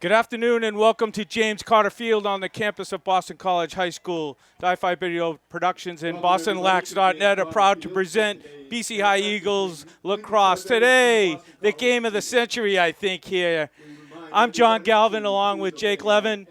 Good afternoon and welcome to James Cotter Field on the campus of Boston College High School. Di-Fi Video Productions and BostonLax.net are proud to present Bchigh Eagles lacrosse. Today, the game of the century, I think, here. I'm John Galvin along with Jake Levin.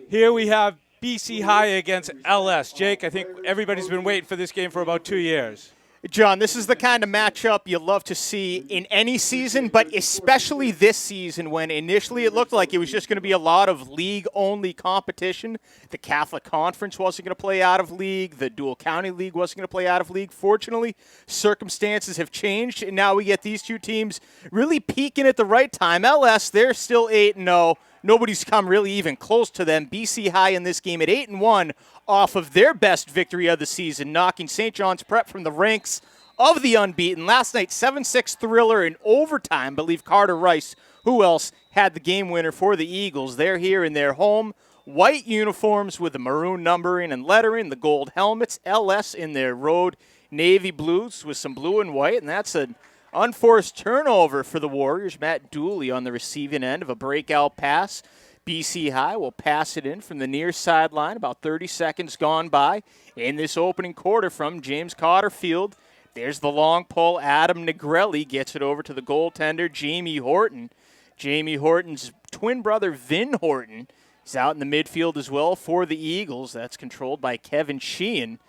Here we have Bchigh against LS. Jake, I think everybody's been waiting for this game for about 2 years. John, this is the kind of matchup you love to see in any season, but especially this season when initially it looked like it was just going to be a lot of league-only competition. The Catholic Conference wasn't going to play out of league. The Dual County League wasn't going to play out of league. Fortunately, circumstances have changed, and now we get these two teams really peaking at the right time. LS, they're still 8-0. Nobody's come really even close to them. Bchigh in this game at 8-1 off of their best victory of the season, knocking St. John's Prep from the ranks of the unbeaten. Last night, 7-6 thriller in overtime. I believe Carter Rice, who else, had the game winner for the Eagles. They're here in their home. White uniforms with the maroon numbering and lettering, the gold helmets. LS in their road navy blues with some blue and white, and that's an unforced turnover for the Warriors. Matt Dooley on the receiving end of a breakout pass. Bchigh will pass it in from the near sideline. About 30 seconds gone by in this opening quarter from James Cotter Field. There's the long pull. Adam Negrelli gets it over to the goaltender, Jamie Horton. Jamie Horton's twin brother, Vin Horton, is out in the midfield as well for the Eagles. That's controlled by Kevin Sheehan.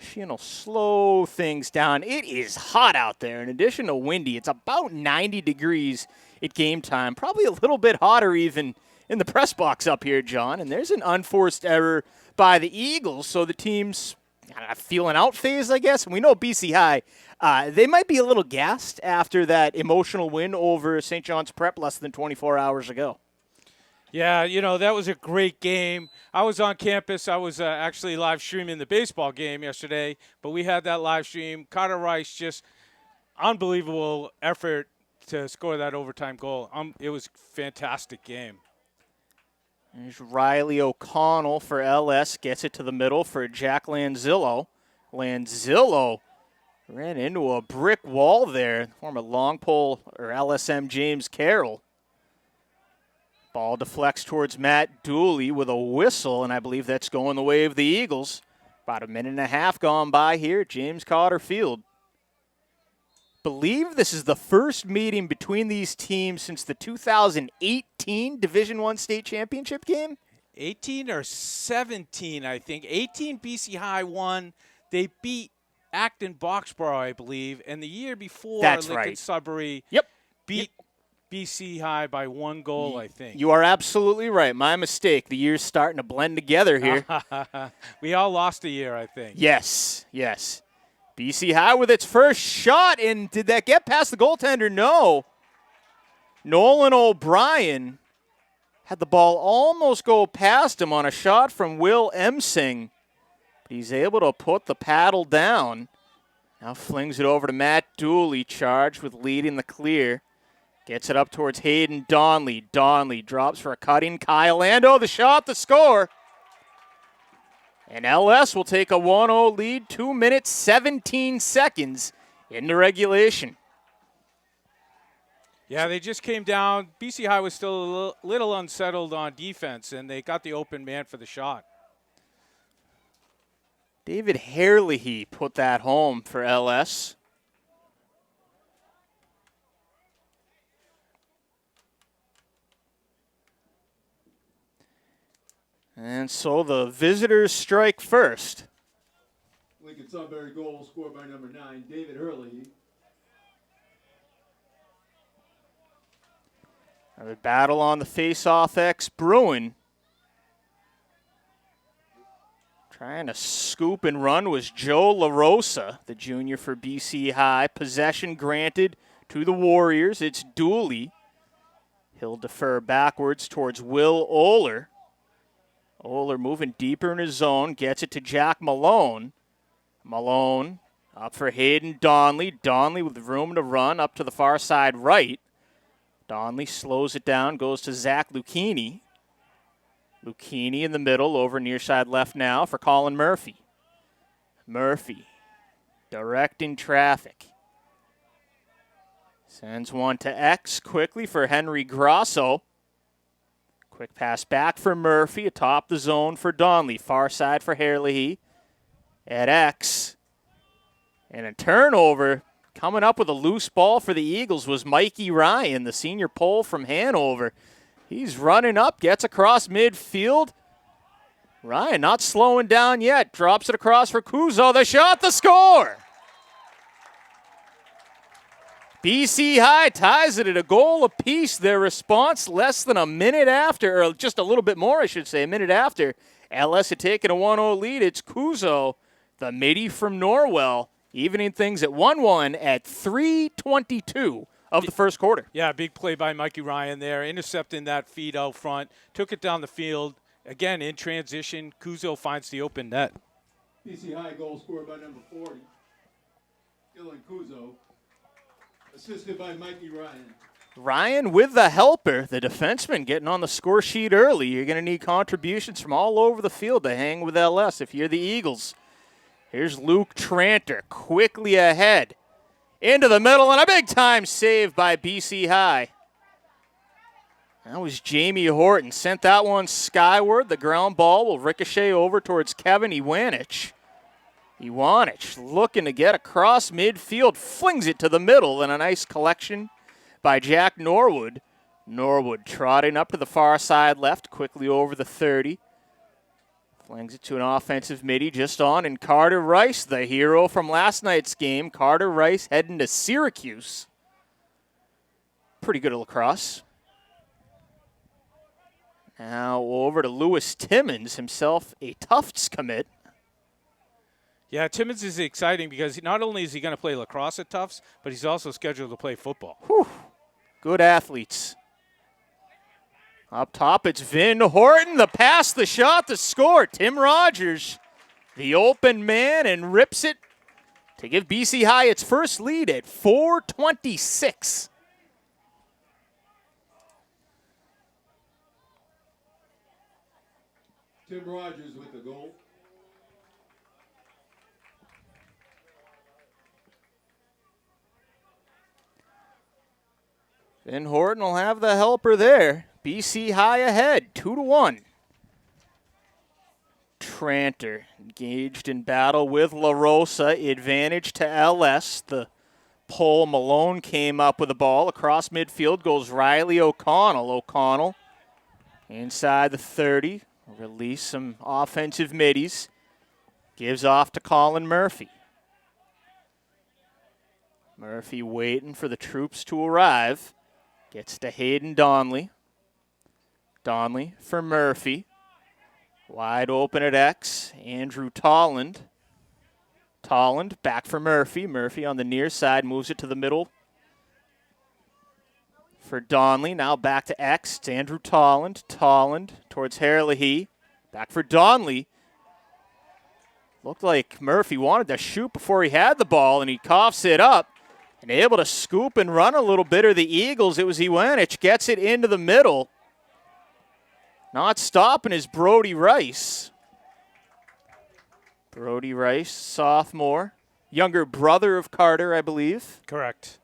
Sheehan will slow things down. It is hot out there. In addition to windy, it's about 90 degrees at game time. Probably a little bit hotter even in the press box up here, John. And there's an unforced error by the Eagles. So the team's feeling out phase, I guess. And we know Bchigh, they might be a little gassed after that emotional win over St. John's Prep less than 24 hours ago. Yeah, that was a great game. I was on campus. I was actually live streaming the baseball game yesterday, but we had that live stream. Carter Rice, just unbelievable effort to score that overtime goal. It was a fantastic game. There's Riley O'Connell for LS. Gets it to the middle for Jack Lanzillo. Lanzillo ran into a brick wall there. Former long pole or LSM James Carroll. Ball deflects towards Matt Dooley with a whistle, and I believe that's going the way of the Eagles. About a minute and a half gone by here at James Cotter Field. Believe this is the first meeting between these teams since the 2018 Division I state championship game. 18 or 17, I think. 18 Bchigh won. They beat Acton Boxborough, I believe, and the year before Lincoln Sudbury beat Bchigh by 1 goal, I think. You are absolutely right. My mistake. The year's starting to blend together here. We all lost a year, I think. Yes. Bchigh with its first shot, and did that get past the goaltender? No. Nolan O'Brien had the ball almost go past him on a shot from Will Emsing. But he's able to put the paddle down. Now flings it over to Matt Dooley, charged with leading the clear. Gets it up towards Hayden Donley. Donley drops for a cutting. Kyle Lando, the shot, the score. And LS will take a 1-0 lead, 2 minutes, 17 seconds into regulation. Yeah, they just came down. Bchigh was still a little unsettled on defense, and they got the open man for the shot. David Herlihy put that home for LS. And so the visitors strike first. Lincoln Sudbury goal scored by number 9, David Hurley. Another battle on the face-off X Bruin. Trying to scoop and run was Joe LaRosa, the junior for Bchigh. Possession granted to the Warriors. It's Dooley. He'll defer backwards towards Will Oler. Oler moving deeper in his zone, gets it to Jack Malone. Malone up for Hayden Donley. Donley with room to run up to the far side right. Donley slows it down, goes to Zach Lucchini. Lucchini in the middle, over near side left now for Colin Murphy. Murphy directing traffic. Sends one to X quickly for Henry Grosso. Quick pass back for Murphy, atop the zone for Donnelly. Far side for Herlihy at X. And a turnover. Coming up with a loose ball for the Eagles was Mikey Ryan, the senior pole from Hanover. He's running up, gets across midfield. Ryan not slowing down yet. Drops it across for Kuzo. The shot, the score! BC High ties it at a goal apiece. Their response less than a minute after, or just a little bit more, I should say, a minute after. LS had taken a 1-0 lead. It's Kuzo, the midi from Norwell, evening things at 1-1 at 3:22 of the first quarter. Yeah, big play by Mikey Ryan there, intercepting that feed out front, took it down the field. Again, in transition, Kuzo finds the open net. BC High goal scored by number 40, Dylan Kuzo, assisted by Mikey Ryan. Ryan with the helper, the defenseman getting on the score sheet early. You're going to need contributions from all over the field to hang with LS if you're the Eagles. Here's Luke Tranter quickly ahead. Into the middle, and a big-time save by BC High. That was Jamie Horton. Sent that one skyward. The ground ball will ricochet over towards Kevin Iwanich. Iwanich looking to get across midfield. Flings it to the middle, and a nice collection by Jack Norwood. Norwood trotting up to the far side left, quickly over the 30. Flings it to an offensive midi just on, and Carter Rice, the hero from last night's game. Carter Rice heading to Syracuse. Pretty good at lacrosse. Now over to Lewis Timmons, himself a Tufts commit. Yeah, Timmons is exciting because not only is he going to play lacrosse at Tufts, but he's also scheduled to play football. Whew. Good athletes. Up top, it's Vin Horton. The pass, the shot, the score. Tim Rogers, the open man, and rips it to give BC High its first lead at 4:26. Tim Rogers with the goal. Vin Horton will have the helper there. BC High ahead, 2-1. Tranter engaged in battle with La Rosa. Advantage to LS. The pole Malone came up with the ball. Across midfield goes Riley O'Connell. O'Connell inside the 30. Release some offensive middies. Gives off to Colin Murphy. Murphy waiting for the troops to arrive. Gets to Hayden Donnelly. Donnelly for Murphy. Wide open at X. Andrew Tolland. Tolland back for Murphy. Murphy on the near side moves it to the middle for Donnelly. Now back to X. It's Andrew Tolland. Tolland towards Herlihy. Back for Donnelly. Looked like Murphy wanted to shoot before he had the ball, and he coughs it up. And able to scoop and run a little bit are the Eagles. It was Iwanich. Gets it into the middle. Not stopping is Brody Rice. Brody Rice, sophomore. Younger brother of Carter, I believe. Correct.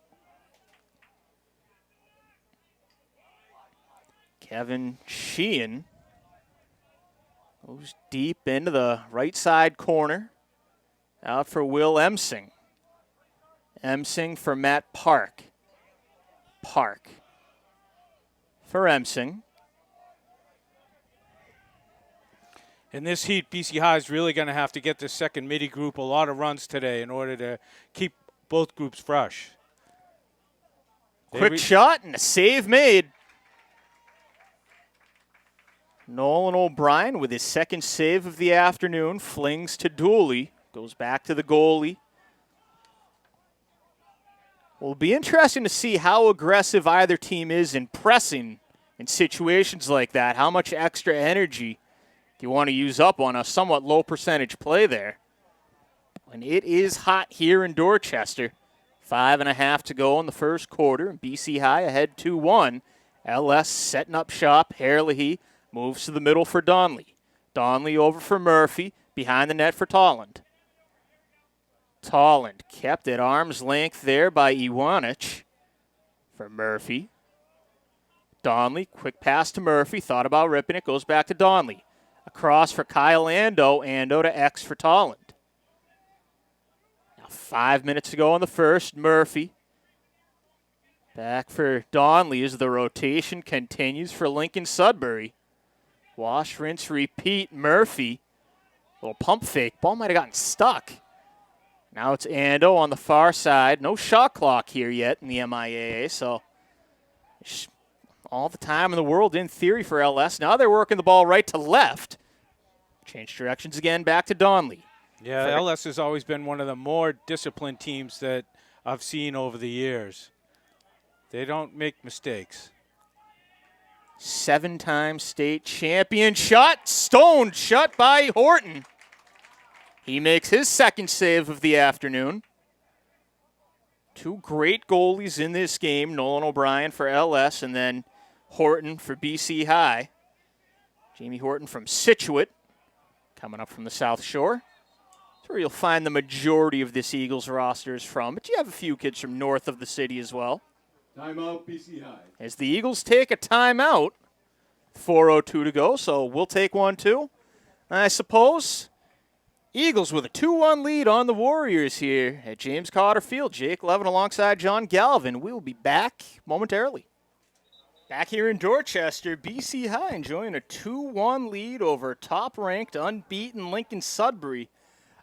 Kevin Sheehan goes deep into the right side corner. Out for Will Emsing. Emsing for Matt Park. Park for Emsing. In this heat, BC High is really going to have to get this second midi group a lot of runs today in order to keep both groups fresh. Quick shot and a save made. Nolan O'Brien with his second save of the afternoon. Flings to Dooley. Goes back to the goalie. Well, it'll be interesting to see how aggressive either team is in pressing in situations like that. How much extra energy do you want to use up on a somewhat low percentage play there? And it is hot here in Dorchester. 5.5 to go in the first quarter. BC High ahead 2-1. LS setting up shop. Herlihy moves to the middle for Donnelly. Donnelly over for Murphy. Behind the net for Tolland. Tolland kept at arm's length there by Iwanich for Murphy. Donley, quick pass to Murphy. Thought about ripping it. Goes back to Donley. Across for Kyle Ando. Ando to X for Tolland. Now 5 minutes to go in the first. Murphy. Back for Donley as the rotation continues for Lincoln Sudbury. Wash, rinse, repeat. Murphy. Little pump fake. Ball might have gotten stuck. Now it's Ando on the far side. No shot clock here yet in the MIAA, so all the time in the world in theory for LS. Now they're working the ball right to left. Change directions again, back to Donley. Yeah, LS has always been one of the more disciplined teams that I've seen over the years. They don't make mistakes. 7-time state champion shot. Stoned shut by Horton. He makes his second save of the afternoon. Two great goalies in this game. Nolan O'Brien for LS and then Horton for BC High. Jamie Horton from Scituate, coming up from the South Shore. That's where you'll find the majority of this Eagles roster is from. But you have a few kids from north of the city as well. Timeout, BC High. As the Eagles take a timeout, 4:02 to go, so we'll take one too. I suppose Eagles with a 2-1 lead on the Warriors here at James Cotter Field. Jake Levin alongside John Galvin. We will be back momentarily. Back here in Dorchester, BC High enjoying a 2-1 lead over top-ranked, unbeaten Lincoln Sudbury.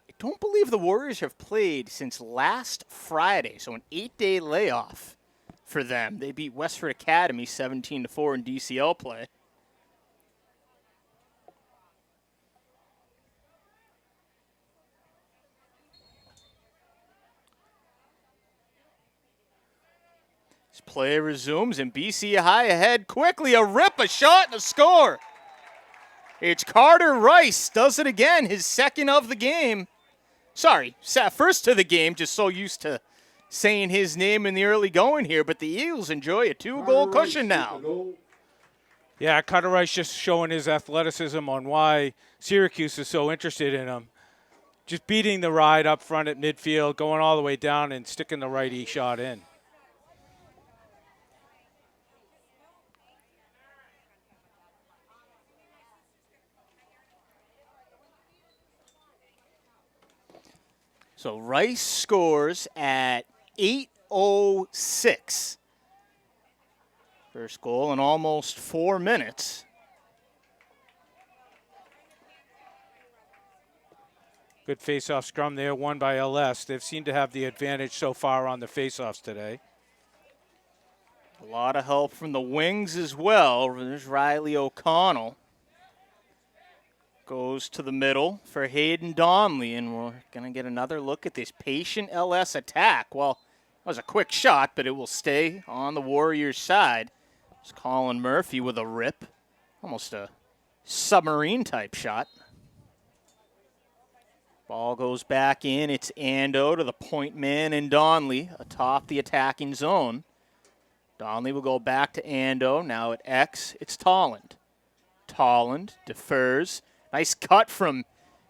I don't believe the Warriors have played since last Friday, so an 8-day layoff for them. They beat Westford Academy 17-4 in DCL play. Play resumes, and BC High ahead quickly. A rip, a shot, and a score. It's Carter Rice. Does it again. His second of the game. Sorry, first of the game. Just so used to saying his name in the early going here. But the Eagles enjoy a 2-goal cushion now. Yeah, Cotter Rice just showing his athleticism on why Syracuse is so interested in him. Just beating the ride up front at midfield, going all the way down and sticking the righty shot in. So Rice scores at 8:06. First goal in almost 4 minutes. Good face-off scrum there, won by LS. They've seemed to have the advantage so far on the face-offs today. A lot of help from the wings as well. There's Riley O'Connell. Goes to the middle for Hayden Donley, and we're going to get another look at this patient LS attack. Well, that was a quick shot, but it will stay on the Warriors' side. It's Colin Murphy with a rip. Almost a submarine-type shot. Ball goes back in. It's Ando to the point man and Donley atop the attacking zone. Donley will go back to Ando. Now at X, it's Tolland. Tolland defers. Nice cut from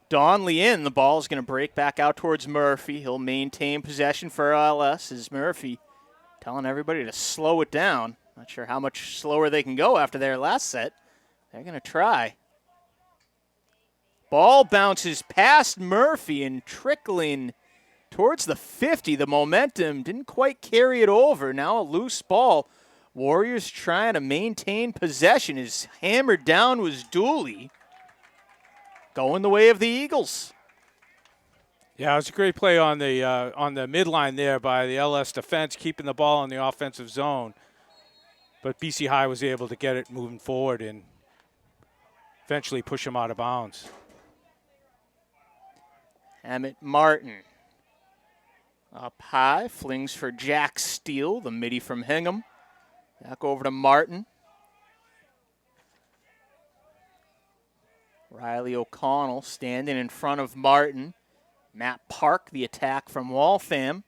Donley in. The ball is going to break back out towards Murphy. He'll maintain possession for LS as Murphy telling everybody to slow it down. Not sure how much slower they can go after their last set. They're going to try. Ball bounces past Murphy and trickling towards the 50. The momentum didn't quite carry it over. Now a loose ball. Warriors trying to maintain possession. His hammered down was Dooley. Going the way of the Eagles. Yeah, it was a great play on the midline there by the LS defense, keeping the ball in the offensive zone. But BC High was able to get it moving forward and eventually push him out of bounds. Emmett Martin up high, flings for Jack Steele, the midi from Hingham. Back over to Martin. Riley O'Connell standing in front of Martin. Matt Park, the attack from Waltham.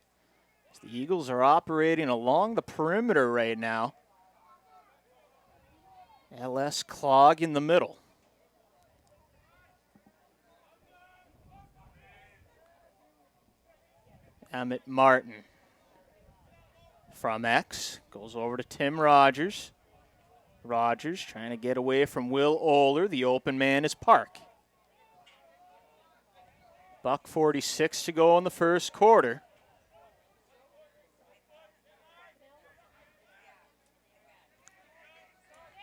The Eagles are operating along the perimeter right now. LS Clog in the middle. Emmett Martin from X goes over to Tim Rogers. Rogers trying to get away from Will Oler. The open man is Park. $1:46 to go in the first quarter.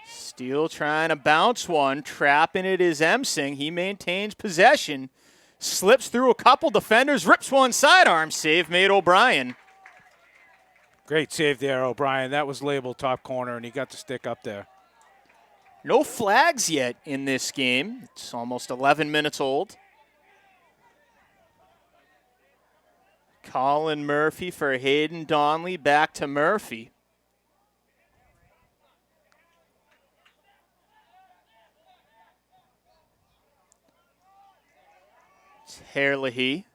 Steele trying to bounce one. Trapping it is Emsing. He maintains possession. Slips through a couple defenders. Rips one sidearm. Save made O'Brien. Great save there, O'Brien. That was labeled top corner, and he got the stick up there. No flags yet in this game. It's almost 11 minutes old. Colin Murphy for Hayden Donnelly. Back to Murphy. It's Herlihy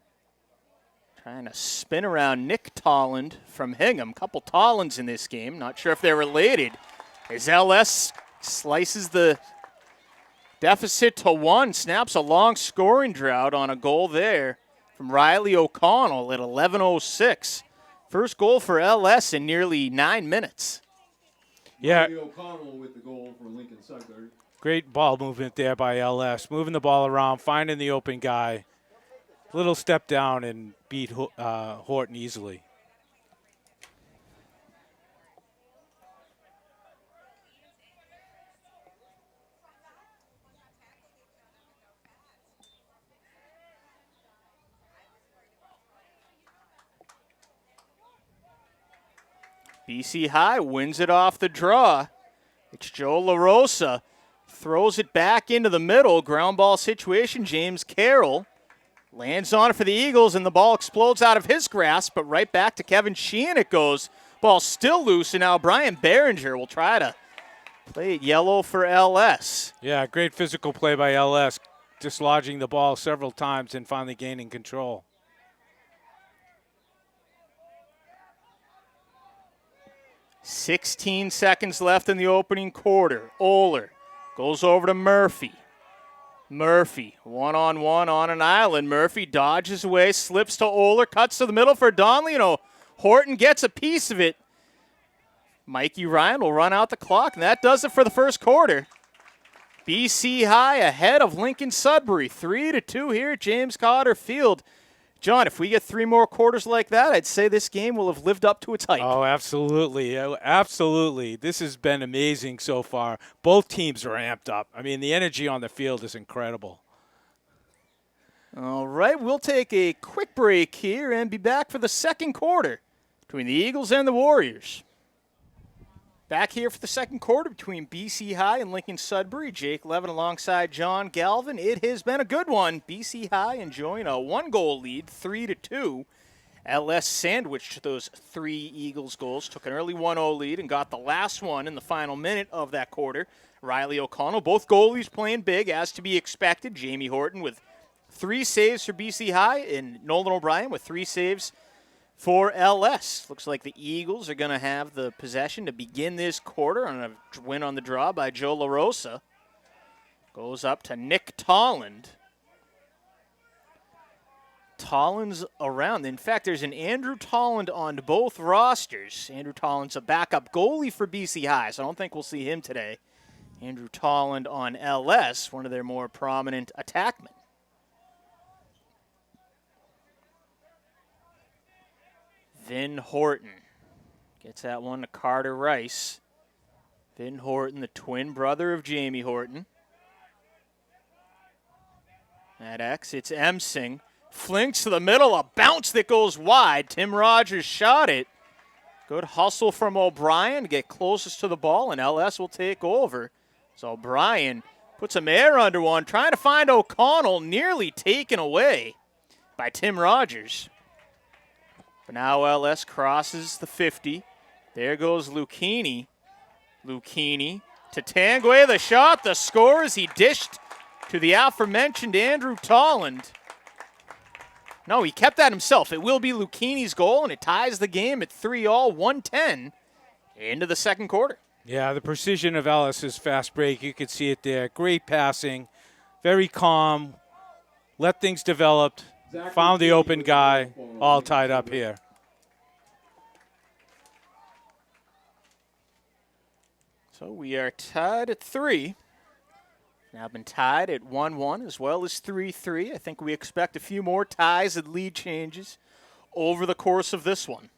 trying to spin around Nick Tolland from Hingham. Couple Tollands in this game. Not sure if they're related. As LS slices the deficit to 1. Snaps a long scoring drought on a goal there from Riley O'Connell at 11:06. First goal for LS in nearly 9 minutes. Yeah. Riley O'Connell with the goal for Lincoln Sudbury. Great ball movement there by LS. Moving the ball around, finding the open guy. Little step down and beat Horton easily. BC High wins it off the draw. It's Joe LaRosa. Throws it back into the middle. Ground ball situation. James Carroll lands on it for the Eagles, and the ball explodes out of his grasp, but right back to Kevin Sheehan it goes. Ball still loose, and now Brian Behringer will try to play it yellow for LS. Yeah, great physical play by LS, dislodging the ball several times and finally gaining control. "16 seconds left in the opening quarter. Oler goes over to Murphy. Murphy, one-on-one on an island. Murphy dodges away, slips to Oler, cuts to the middle for Donnelly. Horton gets a piece of it. Mikey Ryan will run out the clock, and that does it for the first quarter. BC High ahead of Lincoln Sudbury. 3-2 here at James Cotter Field. John, if we get 3 more quarters like that, I'd say this game will have lived up to its hype. Oh, absolutely. Absolutely. This has been amazing so far. Both teams are amped up. I mean, the energy on the field is incredible. All right, we'll take a quick break here and be back for the second quarter between the Eagles and the Warriors. Back here for the second quarter between BC High and Lincoln Sudbury. Jake Levin alongside John Galvin. It has been a good one. BC High enjoying a 1-goal lead, 3-2. LS sandwiched those 3 Eagles goals, took an early 1-0 lead and got the last one in the final minute of that quarter. Riley O'Connell, both goalies playing big as to be expected. Jamie Horton with 3 saves for BC High and Nolan O'Brien with 3 saves for LS. Looks like the Eagles are going to have the possession to begin this quarter on a win on the draw by Joe LaRosa. Goes up to Nick Tolland. Tolland's around. In fact, there's an Andrew Tolland on both rosters. Andrew Tolland's a backup goalie for BC High, so I don't think we'll see him today. Andrew Tolland on LS, one of their more prominent attackmen. Vin Horton gets that one to Carter Rice. Vin Horton, the twin brother of Jamie Horton. At X, it's Emsing. Flinks to the middle, a bounce that goes wide. Tim Rogers shot it. Good hustle from O'Brien to get closest to the ball, and LS will take over. So O'Brien puts some air under one, trying to find O'Connell, nearly taken away by Tim Rogers. But now LS crosses the 50. There goes Lucchini. Lucchini to Tanguay, the shot, the score as he dished to the aforementioned Andrew Tolland. No, he kept that himself. It will be Lucchini's goal, and it ties the game at 3-all, 1:10 into the second quarter. Yeah, the precision of Ellis's fast break, you could see it there. Great passing, very calm, let things develop, found the open guy, all tied up here. So we are tied at 3. Now been tied at 1-1 as well as 3-3. I think we expect a few more ties and lead changes over the course of this one.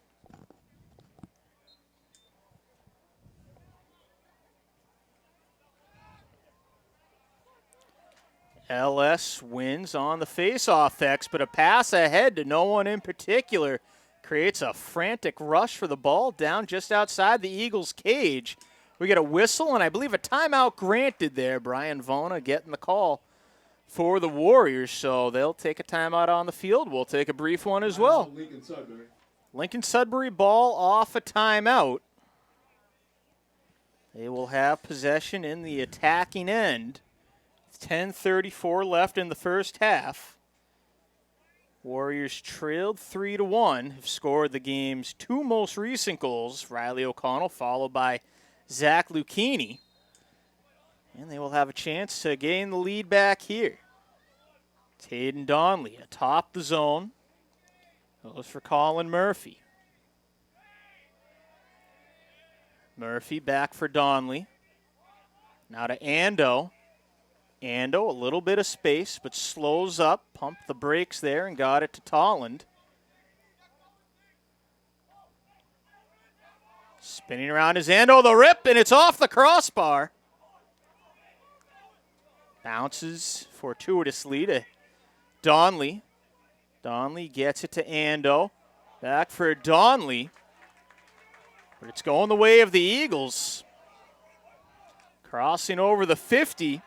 LS wins on the face-off X, but a pass ahead to no one in particular creates a frantic rush for the ball down just outside the Eagles' cage. We get a whistle and I believe a timeout granted there. Brian Vona getting the call for the Warriors, so they'll take a timeout on the field. We'll take a brief one as well. Lincoln Sudbury ball off a timeout. They will have possession in the attacking end. 10:34 left in the first half. Warriors trailed 3-1, have scored the game's 2 most recent goals. Riley O'Connell followed by Zach Lucchini. And they will have a chance to gain the lead back here. Hayden Donley atop the zone. Goes for Colin Murphy. Murphy back for Donley. Now to Ando. Ando, a little bit of space, but slows up, pumped the brakes there, and got it to Tolland. Spinning around is Ando, the rip, and it's off the crossbar. Bounces fortuitously to Donley. Donley gets it to Ando. Back for Donley. But it's going the way of the Eagles. Crossing over the 50.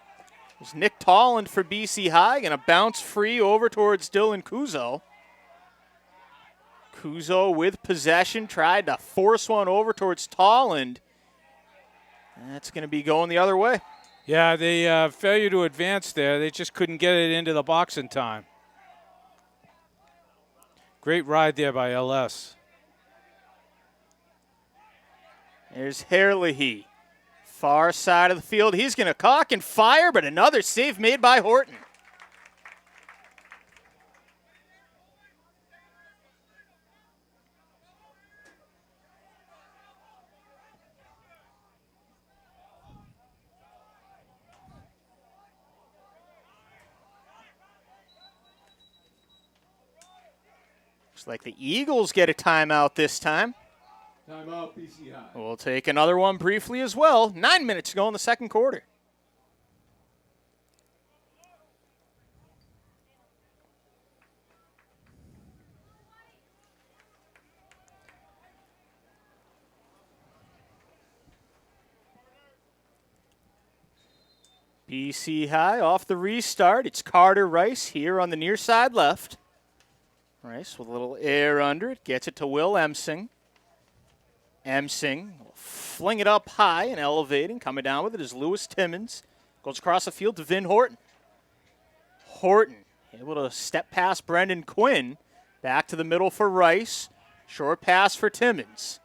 It's Nick Tolland for Bchigh, going to bounce free over towards Dylan Kuzo. Kuzo with possession, tried to force one over towards Tolland. That's going to be going the other way. Yeah, they failure to advance there. They just couldn't get it into the box in time. Great ride there by LS. There's Herlihy. Far side of the field. He's going to cock and fire, but another save made by Horton. Looks like the Eagles get a timeout this time. Timeout, Bchigh. We'll take another one briefly as well. 9 minutes to go in the second quarter. Bchigh off the restart. It's Carter Rice here on the near side left. Rice with a little air under it. Gets it to Will Emsing. Emsing will fling it up high and elevating. Coming down with it is Lewis Timmons. Goes across the field to Vin Horton. Horton able to step past Brendan Quinn. Back to the middle for Rice. Short pass for Timmons.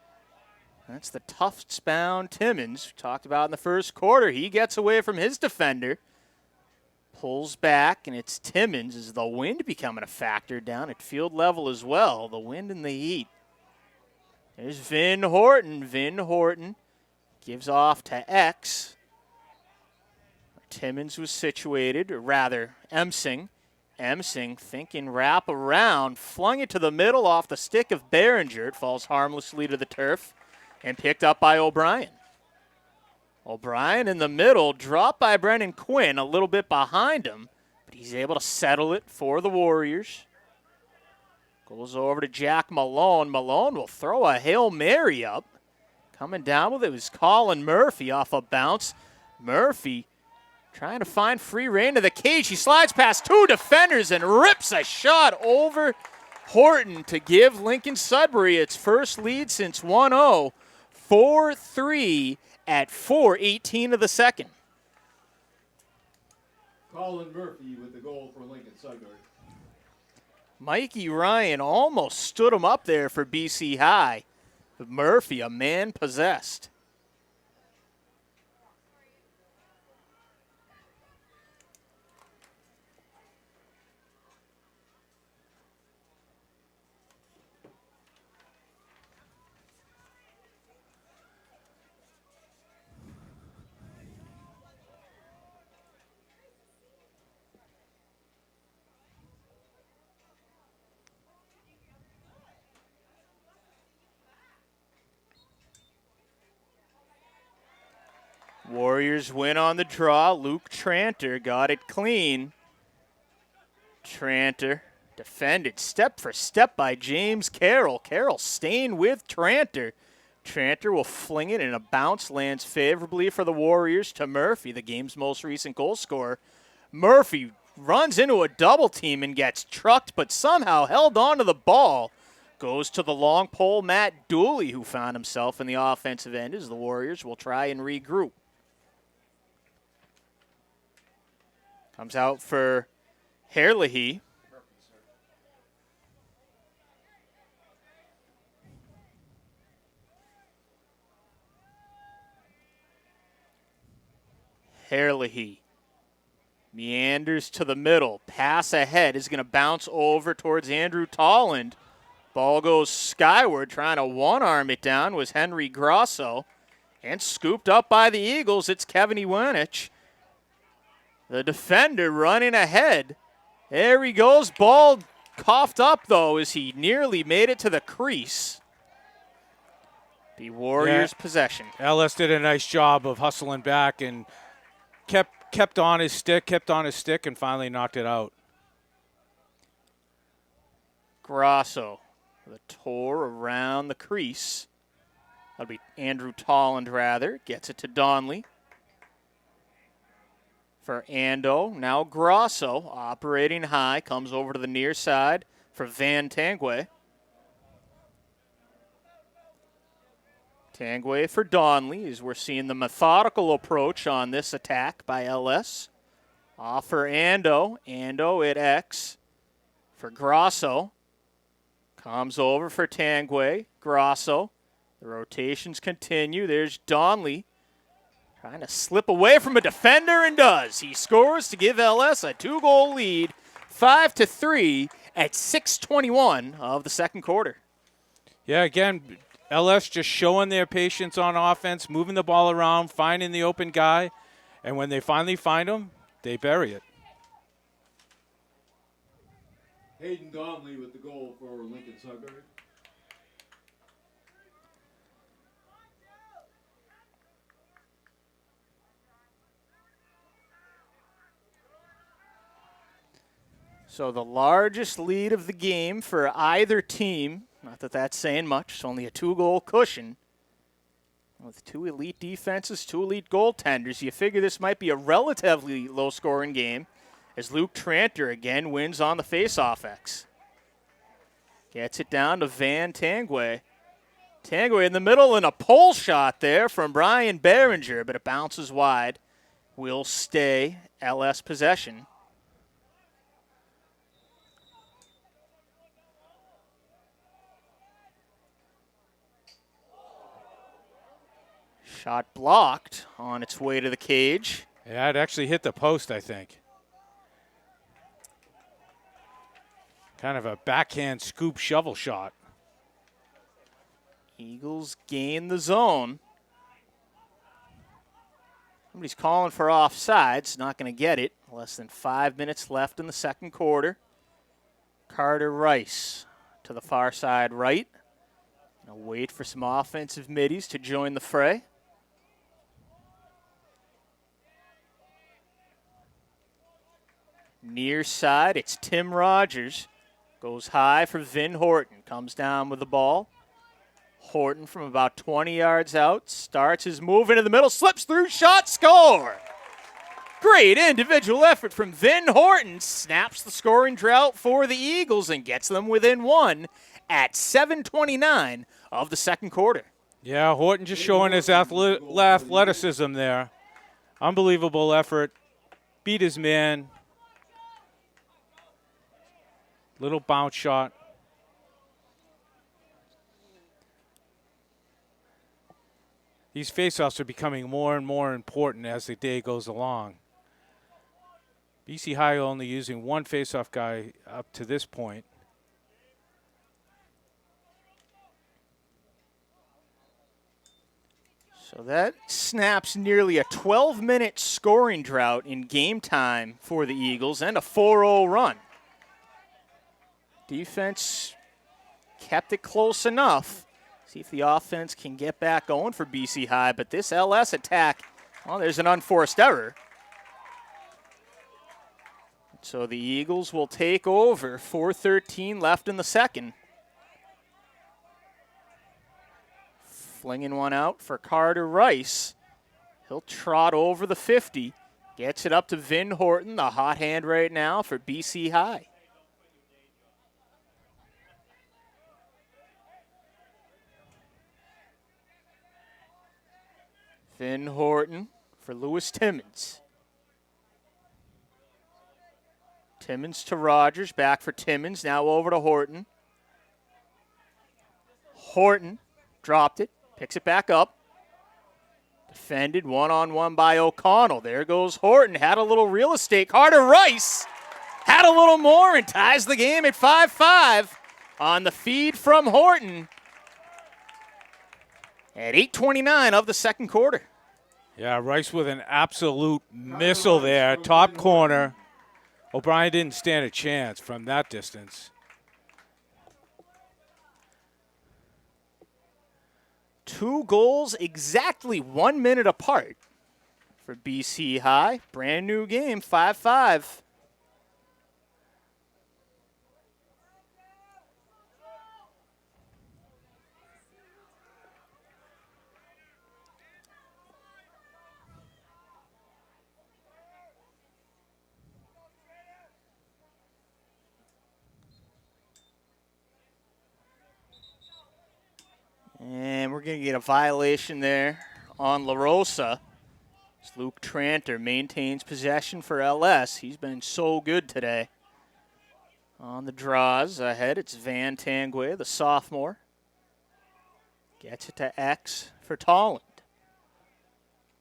That's the Tufts-bound Timmons we talked about in the first quarter. He gets away from his defender. Pulls back, and it's Timmons. Is the wind becoming a factor down at field level as well? The wind and the heat. There's Vin Horton. Vin Horton gives off to X. Timmons was situated, or rather, Emsing. Emsing thinking wrap around, flung it to the middle off the stick of Behringer. It falls harmlessly to the turf and picked up by O'Brien. O'Brien in the middle, dropped by Brendan Quinn, a little bit behind him, but he's able to settle it for the Warriors. Goes over to Jack Malone. Malone will throw a Hail Mary up. Coming down with it was Colin Murphy off a bounce. Murphy trying to find free rein to the cage. He slides past 2 defenders and rips a shot over Horton to give Lincoln Sudbury its first lead since 1-0. 4-3 at 4:18 of the second. Colin Murphy with the goal for Lincoln Sudbury. Mikey Ryan almost stood him up there for Bchigh. But Murphy, a man possessed. Warriors win on the draw. Luke Tranter got it clean. Tranter defended step for step by James Carroll. Carroll staying with Tranter. Tranter will fling it, and a bounce lands favorably for the Warriors to Murphy, the game's most recent goal scorer. Murphy runs into a double team and gets trucked, but somehow held on to the ball. Goes to the long pole, Matt Dooley, who found himself in the offensive end as the Warriors will try and regroup. Comes out for Herlihy. Herlihy meanders to the middle. Pass ahead is going to bounce over towards Andrew Tolland. Ball goes skyward. Trying to one-arm it down was Henry Grosso. And scooped up by the Eagles, it's Kevin Iwanich. The defender running ahead. There he goes. Ball coughed up, though, as he nearly made it to the crease. The Warriors' possession. LS did a nice job of hustling back and kept on his stick, and finally knocked it out. Grosso, the tour around the crease. That'll be Andrew Tolland, rather. Gets it to Donley. For Ando, now Grosso, operating high, comes over to the near side for Van Tanguay. Tanguay for Donley, as we're seeing the methodical approach on this attack by LS. Off for Ando. Ando at X for Grosso. Comes over for Tanguay. Grosso. The rotations continue. There's Donley trying to slip away from a defender, and does. He scores to give LS a 2-goal lead, 5-3 at 6:21 of the second quarter. Yeah, again, LS just showing their patience on offense, moving the ball around, finding the open guy, and when they finally find him, they bury it. Hayden Donnelly with the goal for Lincoln Sudbury. So the largest lead of the game for either team, not that that's saying much, it's only a 2-goal cushion. With 2 elite defenses, 2 elite goaltenders, you figure this might be a relatively low-scoring game as Luke Tranter again wins on the face-off X. Gets it down to Van Tanguay. Tanguay in the middle and a pole shot there from Brian Behringer, but it bounces wide. Will stay LS possession. Shot blocked on its way to the cage. Yeah, it actually hit the post, I think. Kind of a backhand scoop shovel shot. Eagles gain the zone. Somebody's calling for offsides. Not going to get it. Less than 5 minutes left in the second quarter. Carter Rice to the far side right. Gonna wait for some offensive middies to join the fray. Near side, it's Tim Rogers. Goes high for Vin Horton. Comes down with the ball. Horton from about 20 yards out. Starts his move into the middle. Slips through. Shot. Score. Great individual effort from Vin Horton. Snaps the scoring drought for the Eagles and gets them within 1 at 7:29 of the second quarter. Yeah, Horton just showing his athleticism there. Unbelievable effort. Beat his man. Little bounce shot. These faceoffs are becoming more and more important as the day goes along. Bchigh only using 1 faceoff guy up to this point. So that snaps nearly a 12-minute scoring drought in game time for the Eagles and a 4-0 run. Defense kept it close enough. See if the offense can get back going for Bchigh, but this LS attack Well, there's an unforced error. So the Eagles will take over. 4:13 left in the second. Flinging one out for Carter Rice. He'll trot over the 50. Gets it up to Vin Horton, the hot hand right now for BC High. Vin Horton for Lewis Timmons. Timmons to Rogers, back for Timmons, now over to Horton. Horton dropped it, picks it back up. Defended one-on-one by O'Connell. There goes Horton, had a little real estate. Carter Rice had a little more and ties the game at 5-5 on the feed from Horton at 8:29 of the second quarter. Yeah, Rice with an absolute missile there, top corner. O'Brien didn't stand a chance from that distance. Two goals exactly 1 minute apart for BC High. Brand new game, 5-5. And we're going to get a violation there on La Rosa. As Luke Tranter maintains possession for LS. He's been so good today. On the draws ahead, it's Van Tanguay, the sophomore. Gets it to X for Tolland.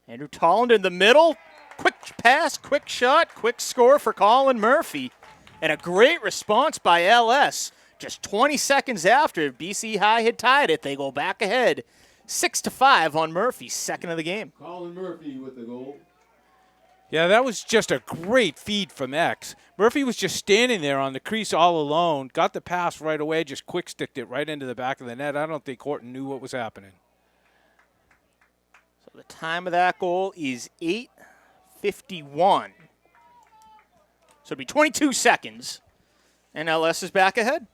Andrew Tolland in the middle. Quick pass, quick shot, quick score for Colin Murphy. And a great response by LS. Just 20 seconds after BC High had tied it, they go back ahead 6-5 on Murphy, second of the game. Colin Murphy with the goal. Yeah, that was just a great feed from X. Murphy was just standing there on the crease all alone, got the pass right away, just quick-sticked it right into the back of the net. I don't think Horton knew what was happening. So the time of that goal is 8:51. So it'll be 22 seconds, and LS is back ahead.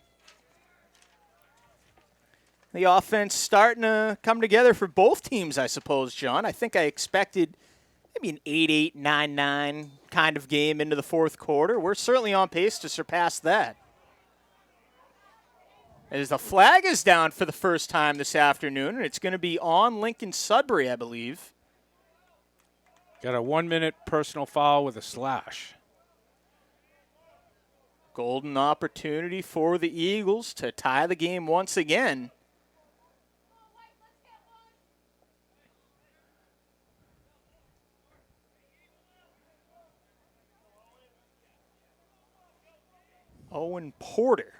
The offense starting to come together for both teams, I suppose, John. I think I expected maybe an 8-8, 9-9 kind of game into the fourth quarter. We're certainly on pace to surpass that. As the flag is down for the first time this afternoon, and it's going to be on Lincoln Sudbury, I believe. Got a 1-minute personal foul with a slash. Golden opportunity for the Eagles to tie the game once again. Owen Porter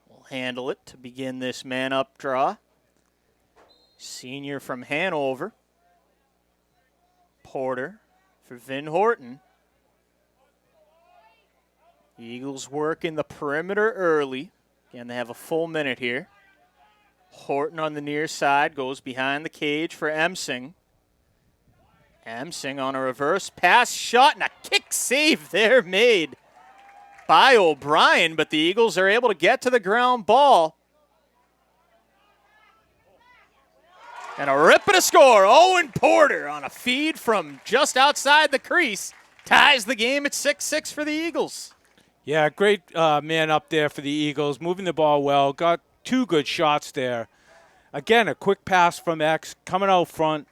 will handle it to begin this man-up draw. Senior from Hanover. Porter for Vin Horton. The Eagles work in the perimeter early. Again, they have a full minute here. Horton on the near side goes behind the cage for Emsing. Emsing on a reverse pass shot and a kick save there made by O'Brien, but the Eagles are able to get to the ground ball. And a rip and a score. Owen Porter on a feed from just outside the crease ties the game at 6-6 for the Eagles. Yeah, great man up there for the Eagles, moving the ball well, got two good shots there. Again, a quick pass from X, coming out front,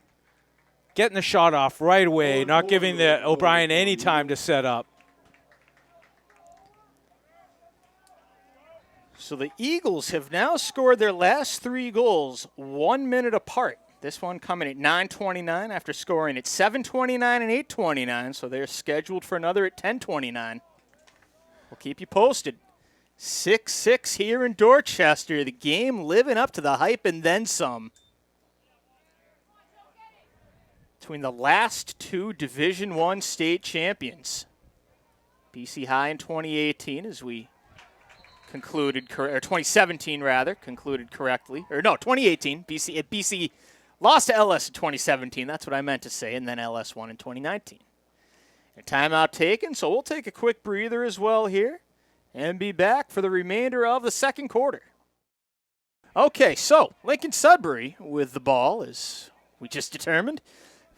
getting the shot off right away, not giving the O'Brien any time to set up. So the Eagles have now scored their last three goals 1 minute apart. This one coming at 9:29 after scoring at 7:29 and 8:29, so they're scheduled for another at 10:29. We'll keep you posted. 6-6 here in Dorchester. The game living up to the hype and then some. Between the last two Division I state champions. BC High in 2018 as we concluded, or 2017 rather, concluded correctly. Or no, 2018. BC Lost to LS in 2017. That's what I meant to say. And then LS won in 2019. A timeout taken, so we'll take a quick breather as well here and be back for the remainder of the second quarter. Okay, so Lincoln Sudbury with the ball, as we just determined.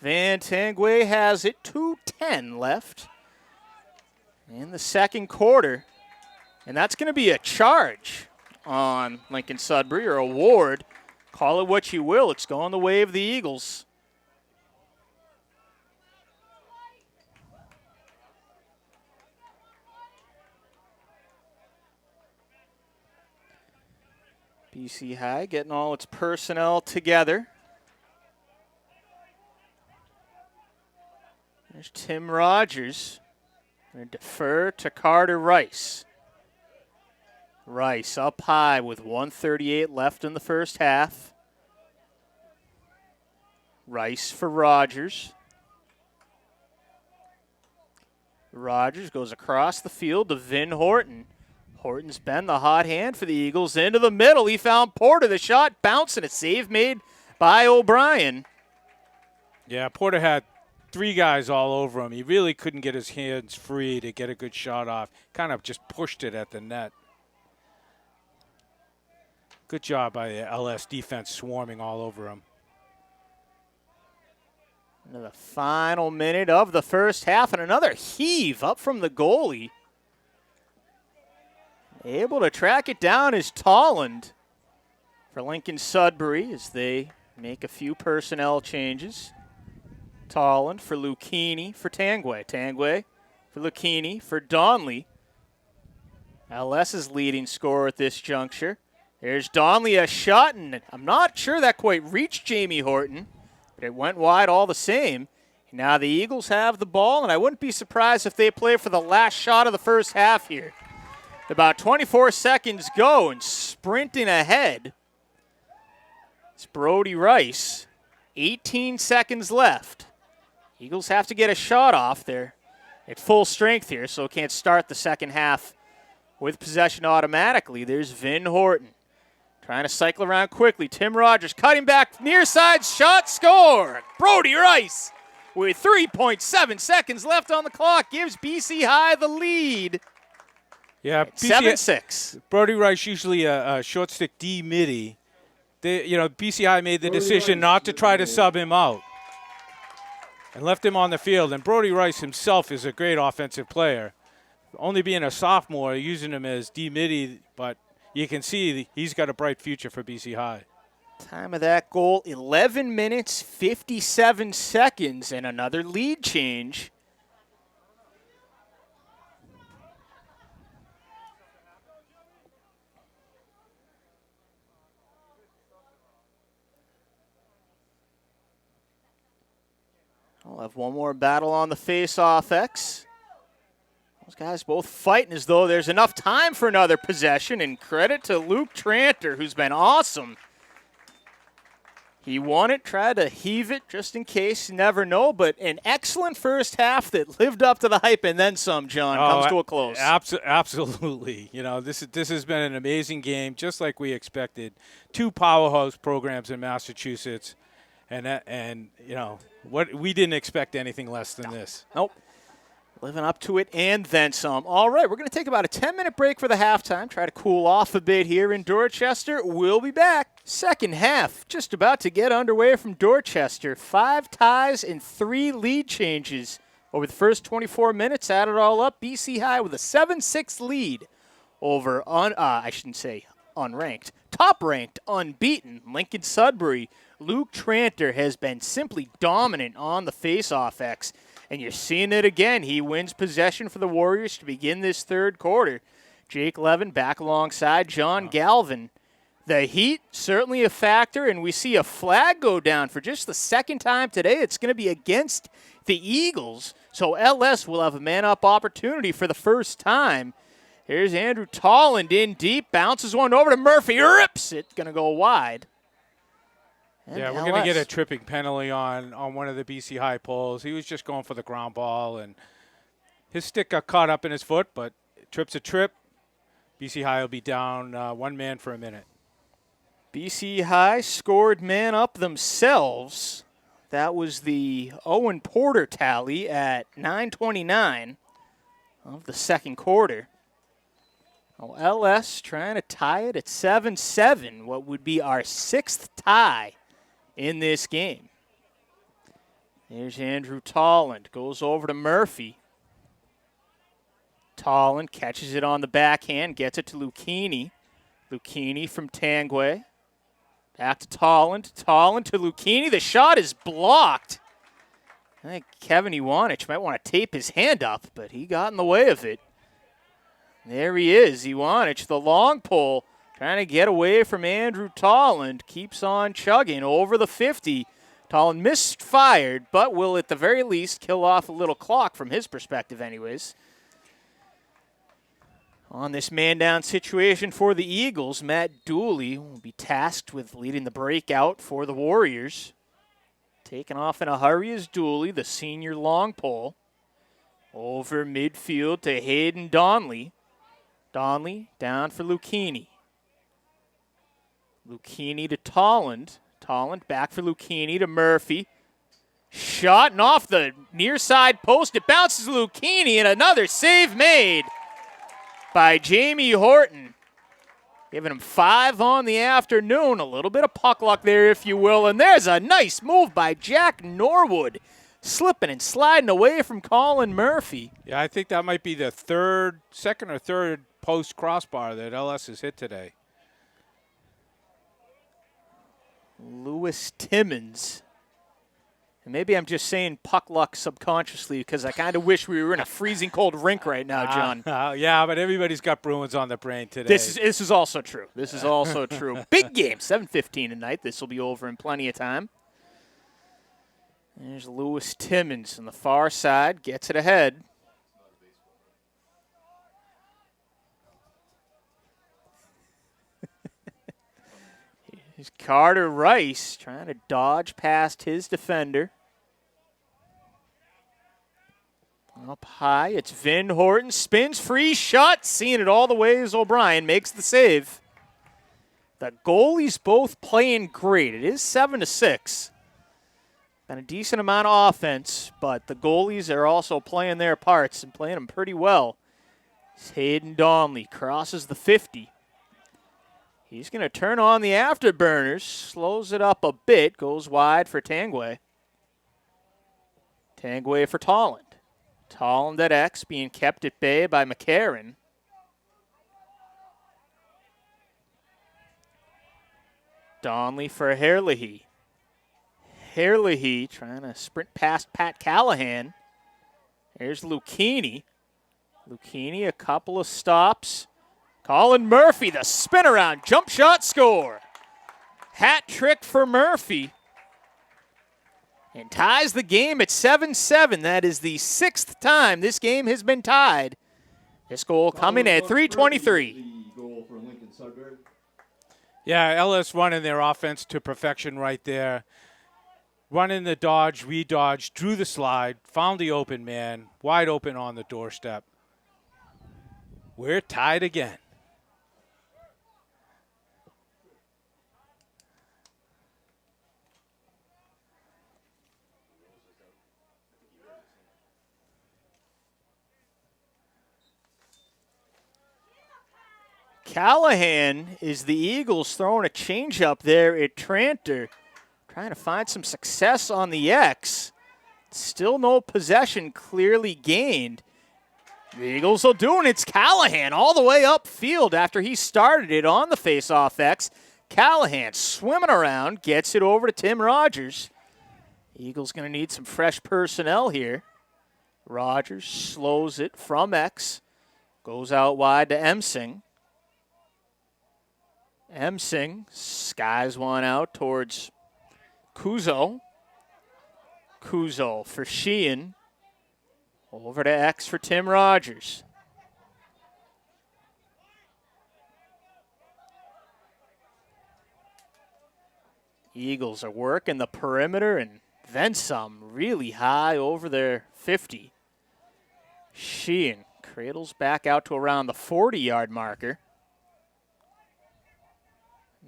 Van Tangway has it, 2:10 left in the second quarter. And that's going to be a charge on Lincoln Sudbury, or a ward. Call it what you will. It's going the way of the Eagles. Bchigh getting all its personnel together. There's Tim Rogers. Going to defer to Carter Rice. Rice up high with 1:38 left in the first half. Rice for Rogers. Rogers goes across the field to Vin Horton. Horton's been the hot hand for the Eagles. Into the middle, he found Porter. The shot bouncing. A save made by O'Brien. Yeah, Porter had 3 guys all over him. He really couldn't get his hands free to get a good shot off. Kind of just pushed it at the net. Good job by the LS defense swarming all over him. Into the final minute of the first half, and another heave up from the goalie. Able to track it down is Tolland for Lincoln Sudbury as they make a few personnel changes. Tolland for Lucchini for Tangway. Tangway for Lucchini for Donley. LS's leading scorer at this juncture. There's Donley, a shot, and I'm not sure that quite reached Jamie Horton, but it went wide all the same. Now the Eagles have the ball, and I wouldn't be surprised if they play for the last shot of the first half here. About 24 seconds go, and sprinting ahead, it's Brody Rice. 18 seconds left. Eagles have to get a shot off there at full strength here, so can't start the second half with possession automatically. There's Vin Horton trying to cycle around quickly. Tim Rogers cutting back near side, shot, score. Brody Rice with 3.7 seconds left on the clock gives Bchigh the lead. Yeah, 7-6. Brody Rice usually a short stick D midi. Bchigh made the decision not to try to sub him out and left him on the field. And Brody Rice himself is a great offensive player. Only being a sophomore, using him as D midi, but you can see he's got a bright future for Bchigh. Time of that goal, 11 minutes, 57 seconds, and another lead change. We'll have one more battle on the face-off X. Those guys both fighting as though there's enough time for another possession, and credit to Luke Tranter, who's been awesome. He won it, tried to heave it just in case, you never know, but an excellent first half that lived up to the hype and then some, John, comes to a close. Absolutely. This has been an amazing game, just like we expected. 2 powerhouse programs in Massachusetts, and what we didn't expect anything less than this. Nope. Living up to it and then some. All right, we're going to take about a 10-minute break for the halftime. Try to cool off a bit here in Dorchester. We'll be back. Second half just about to get underway from Dorchester. 5 ties and 3 lead changes over the first 24 minutes. Add it all up, Bchigh with a 7-6 lead over, unranked, top-ranked, unbeaten Lincoln Sudbury. Luke Tranter has been simply dominant on the face-off X. And you're seeing it again. He wins possession for the Warriors to begin this third quarter. Jake Levin back alongside John Galvin. The heat, certainly a factor, and we see a flag go down for just the second time today. It's going to be against the Eagles, so LS will have a man-up opportunity for the first time. Here's Andrew Tolland in deep, bounces one over to Murphy, rips it, going to go wide. And yeah, we're going to get a tripping penalty on one of the Bchigh poles. He was just going for the ground ball, and his stick got caught up in his foot, but trip's a trip. Bchigh will be down 1 man for a minute. BC High scored man up themselves. That was the Owen Porter tally at 9:29 of the second quarter. Well, LS trying to tie it at 7-7, what would be our 6th tie in this game. There's Andrew Tolland, goes over to Murphy. Tolland catches it on the backhand, gets it to Lucchini. Lucchini from Tanguay. Back to Tolland. Tolland to Lucchini. The shot is blocked. I think Kevin Iwanich might want to tape his hand up, but he got in the way of it. There he is, Iwanich, the long pole, trying to get away from Andrew Tolland. Keeps on chugging over the 50. Tolland misfired, but will at the very least kill off a little clock from his perspective anyways. On this man-down situation for the Eagles, Matt Dooley will be tasked with leading the breakout for the Warriors. Taken off in a hurry is Dooley, the senior long pole. Over midfield to Hayden Donley. Donley down for Lucchini. Lucchini to Tolland. Tolland back for Lucchini to Murphy. Shot and off the near side post. It bounces to Lucchini and another save made by Jamie Horton. Giving him 5 on the afternoon. A little bit of puck luck there, if you will. And there's a nice move by Jack Norwood. Slipping and sliding away from Colin Murphy. Yeah, I think that might be the second or third post crossbar that LS has hit today. Lewis Timmons. And maybe I'm just saying puck luck subconsciously because I kind of wish we were in a freezing cold rink right now, John. Yeah, but everybody's got Bruins on the brain today. This is also true. This is also true. Big game, 7:15 tonight. This will be over in plenty of time. There's Lewis Timmons on the far side. Gets it ahead. Here's Carter Rice trying to dodge past his defender. Up high, it's Vin Horton. Spins, free shot. Seeing it all the way as O'Brien makes the save. The goalies both playing great. It is 7-6. Been a decent amount of offense, but the goalies are also playing their parts and playing them pretty well. It's Hayden Donley crosses the 50. He's going to turn on the afterburners, slows it up a bit, goes wide for Tanguay. Tanguay for Tolland. Tolland at X, being kept at bay by McCarron. Donley for Herlihy. Herlihy trying to sprint past Pat Callahan. There's Lucchini. Lucchini, a couple of stops. Colin Murphy, the spin around, jump shot score. Hat trick for Murphy. And ties the game at 7-7. That is the 6th time this game has been tied. This goal coming at 3:23. The goal for Lincoln Sudbury. Yeah, LS running their offense to perfection right there. Running the dodge, re-dodge, drew the slide, found the open man, wide open on the doorstep. We're tied again. Callahan is the Eagles throwing a changeup there at Tranter. Trying to find some success on the X. Still no possession clearly gained. The Eagles will do it. It's Callahan all the way upfield after he started it on the face-off X. Callahan swimming around, gets it over to Tim Rogers. Eagles going to need some fresh personnel here. Rogers slows it from X. Goes out wide to Emsing. Emsing skies one out towards Kuzo. Kuzo for Sheehan. Over to X for Tim Rogers. Eagles are working the perimeter and then some, really high over their 50. Sheehan cradles back out to around the 40-yard marker.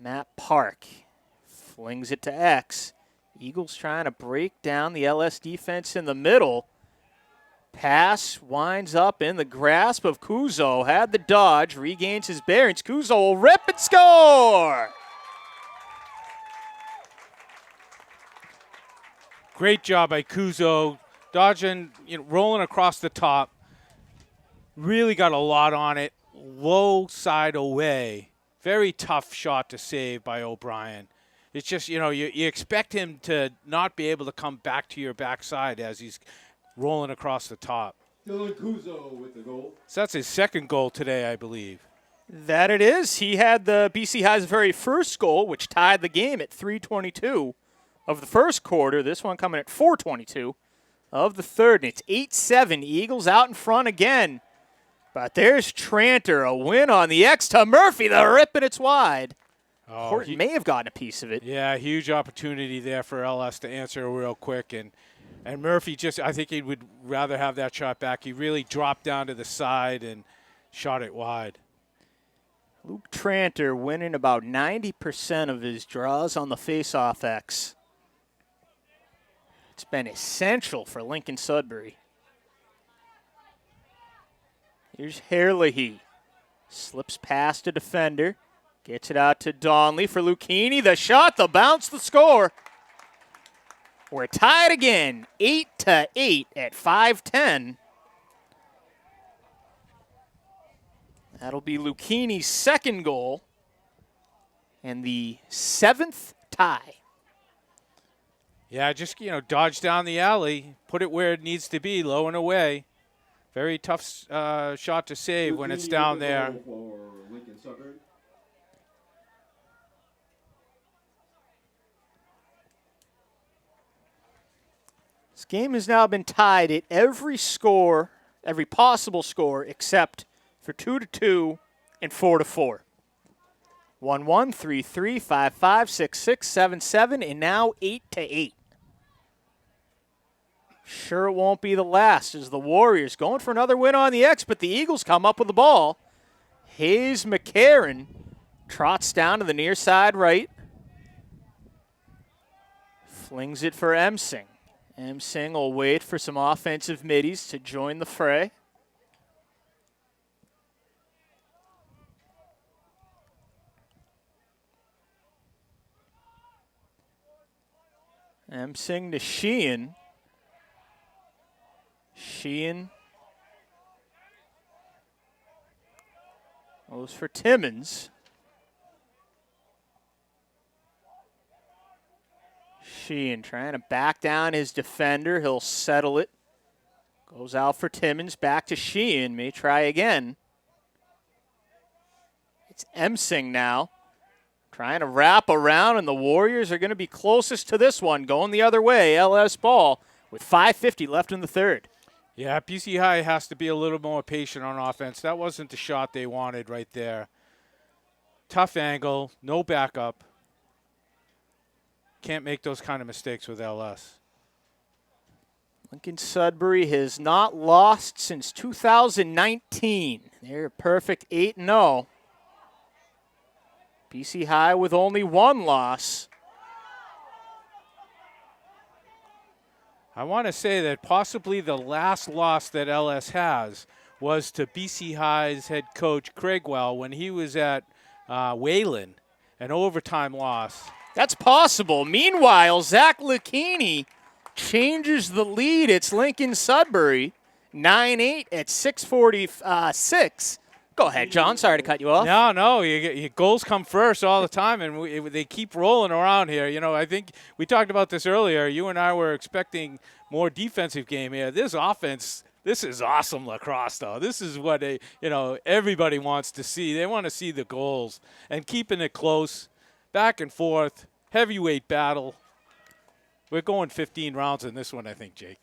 Matt Park flings it to X. Eagles trying to break down the LS defense in the middle. Pass winds up in the grasp of Kuzo. Had the dodge, regains his bearings. Kuzo will rip and score! Great job by Kuzo, dodging, rolling across the top. Really got a lot on it. Low side away. Very tough shot to save by O'Brien. It's just, you expect him to not be able to come back to your backside as he's rolling across the top. Dylan Kuzo with the goal. So that's his second goal today, I believe. That it is. He had the BC High's very first goal, which tied the game at 3:22 of the first quarter. This one coming at 4:22 of the third. And it's 8-7. Eagles out in front again. But there's Tranter, a win on the X to Murphy. The rip, and it's wide. Horton may have gotten a piece of it. Yeah, huge opportunity there for LS to answer real quick. And Murphy I think he would rather have that shot back. He really dropped down to the side and shot it wide. Luke Tranter winning about 90% of his draws on the faceoff X. It's been essential for Lincoln Sudbury. Here's Herlihy. Slips past a defender. Gets it out to Donnelly for Lucchini. The shot, the bounce, the score. We're tied again, 8-8 at 5:10. That'll be Lucchini's second goal and the 7th tie. Yeah, just, dodge down the alley, put it where it needs to be, low and away. Very tough shot to save when it's down there. For Lincoln Sudbury. This game has now been tied at every possible score, except for 2-2 and 4-4. 1-1, 3-3, 5-5, 6-6, 7-7, and now 8-8. Sure it won't be the last as the Warriors going for another win on the X, but the Eagles come up with the ball. Hayes McCarron trots down to the near side right. Flings it for Emsing. Emsing will wait for some offensive middies to join the fray. Emsing to Sheehan. Sheehan goes for Timmons. Sheehan trying to back down his defender. He'll settle it. Goes out for Timmons. Back to Sheehan. May try again. It's Emsing now. Trying to wrap around, and the Warriors are going to be closest to this one. Going the other way. LS ball with 5:50 left in the third. Yeah, BC High has to be a little more patient on offense. That wasn't the shot they wanted right there. Tough angle. No backup. Can't make those kind of mistakes with LS. Lincoln Sudbury has not lost since 2019. They're a perfect 8-0. BC High with only one loss. I want to say that possibly the last loss that LS has was to BC High's head coach Craigwell when he was at Wayland, an overtime loss. That's possible. Meanwhile, Zach Lucchini changes the lead. It's Lincoln Sudbury, 9-8 at 6:46. Go ahead, John. Sorry to cut you off. No, your goals come first all the time, and they keep rolling around here. I think we talked about this earlier. You and I were expecting more defensive game here. This offense, this is awesome lacrosse, though. This is what everybody wants to see. They want to see the goals and keeping it close, back and forth, heavyweight battle. We're going 15 rounds in this one, I think, Jake.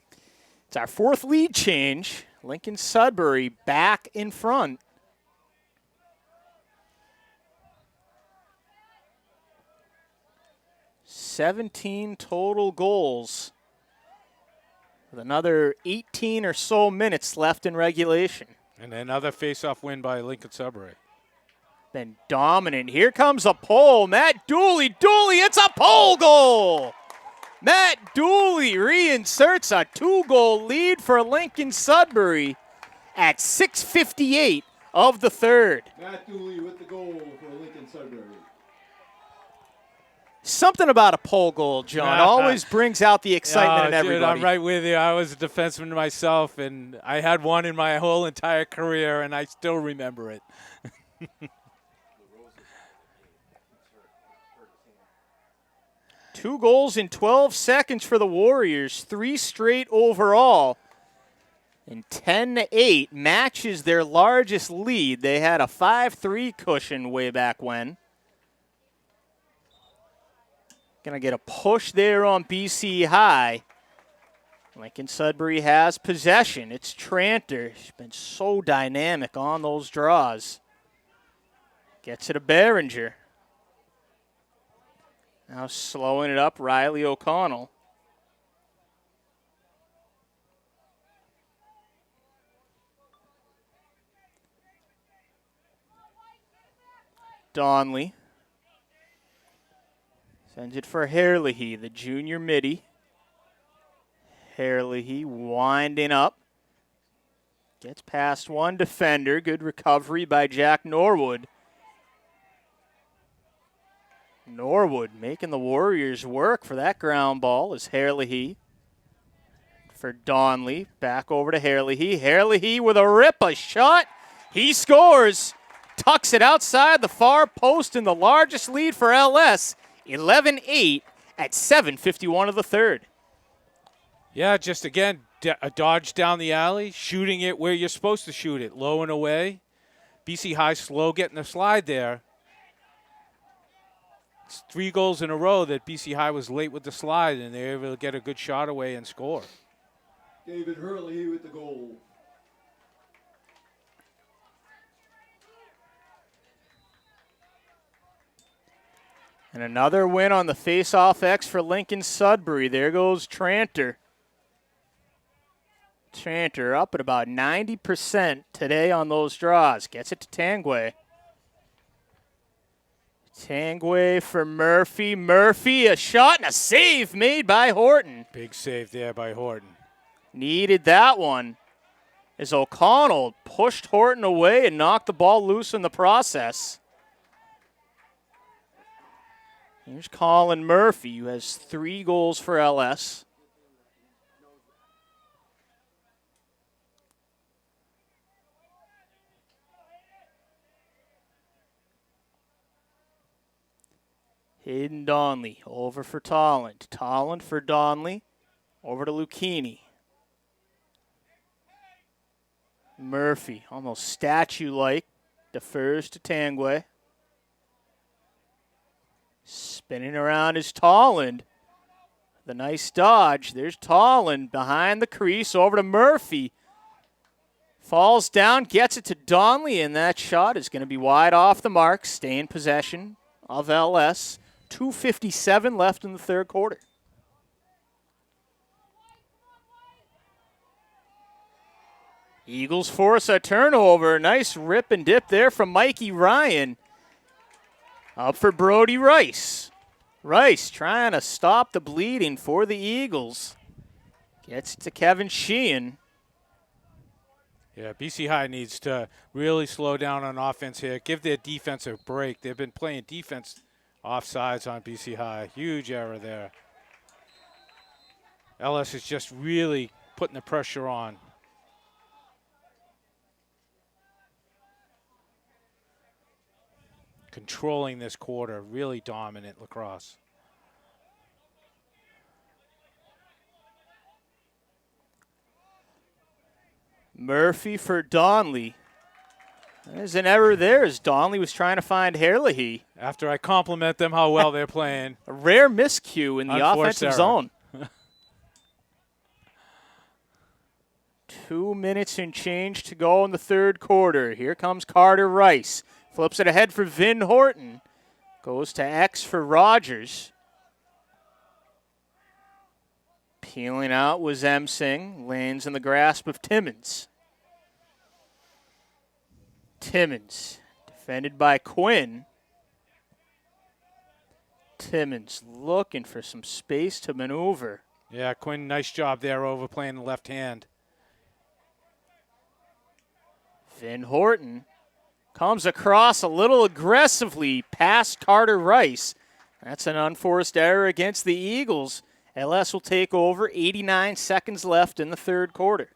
It's our fourth lead change. Lincoln Sudbury back in front. 17 total goals with another 18 or so minutes left in regulation. And another face-off win by Lincoln Sudbury. been dominant. Here comes a pole. Matt Dooley. It's a pole goal. Matt Dooley reinserts a 2-goal lead for Lincoln Sudbury at 6:58 of the third. Matt Dooley with the goal for Lincoln Sudbury. Something about a pole goal, John, always brings out the excitement in everybody. Dude, I'm right with you. I was a defenseman myself, and I had one in my whole entire career, and I still remember it. 2 goals in 12 seconds for the Warriors, 3 straight overall. And 10-8 matches their largest lead. They had a 5-3 cushion way back when. Gonna get a push there on BC High. Lincoln Sudbury has possession. It's Tranter. He's been so dynamic on those draws. Gets it to Behringer. Now slowing it up, Riley O'Connell. Donley. Sends it for Herlihy, the junior midi. Herlihy winding up. Gets past one defender. Good recovery by Jack Norwood. Norwood making the Warriors work for that ground ball is Herlihy. For Donley, back over to Herlihy. Herlihy with a rip, a shot. He scores. Tucks it outside the far post in the largest lead for LS. 11-8 at 7:51 of the third. Yeah, just again, a dodge down the alley, shooting it where you're supposed to shoot it, low and away. BC High slow getting the slide there. It's 3 goals in a row that BC High was late with the slide, and they were able to get a good shot away and score. David Hurley with the goal. And another win on the face-off X for Lincoln Sudbury. There goes Tranter. Tranter up at about 90% today on those draws. Gets it to Tanguay. Tanguay for Murphy. Murphy, a shot and a save made by Horton. Big save there by Horton. Needed that one as O'Connell pushed Horton away and knocked the ball loose in the process. Here's Colin Murphy, who has 3 goals for LS. Hayden Donley over for Tolland. Tolland for Donley. Over to Lucchini. Murphy, almost statue-like, defers to Tanguay. Spinning around is Tolland. The nice dodge. There's Tolland behind the crease over to Murphy. Falls down, gets it to Donley, and that shot is going to be wide off the mark. Stay in possession of LS. 2:57 left in the third quarter. Eagles force a turnover. Nice rip and dip there from Mikey Ryan. Up for Brody Rice. Rice trying to stop the bleeding for the Eagles. Gets it to Kevin Sheehan. Yeah, BC High needs to really slow down on offense here. Give their defense a break. They've been playing defense offsides on BC High. Huge error there. LS is just really putting the pressure on. Controlling this quarter, really dominant lacrosse. Murphy for Donley. There's an error there as Donley was trying to find Herlihy. After I compliment them how well they're playing. A rare miscue in the Unforced offensive error. zone. 2 minutes and change to go in the third quarter. Here comes Carter Rice. Flips it ahead for Vin Horton. Goes to X for Rogers. Peeling out was Emsing. Lands in the grasp of Timmins. Timmins Defended by Quinn. Timmons looking for some space to maneuver. Yeah, Quinn, nice job there overplaying the left hand. Vin Horton comes across a little aggressively past Carter Rice. That's an unforced error against the Eagles. LS will take over. 89 seconds left in the third quarter.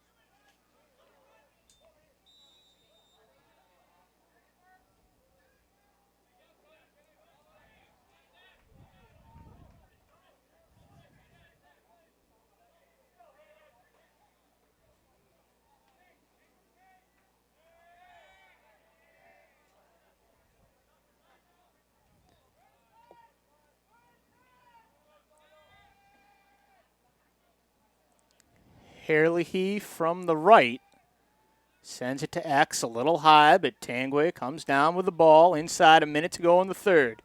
Herlihy from the right sends it to X a little high, but Tanguay comes down with the ball inside a minute to go in the third.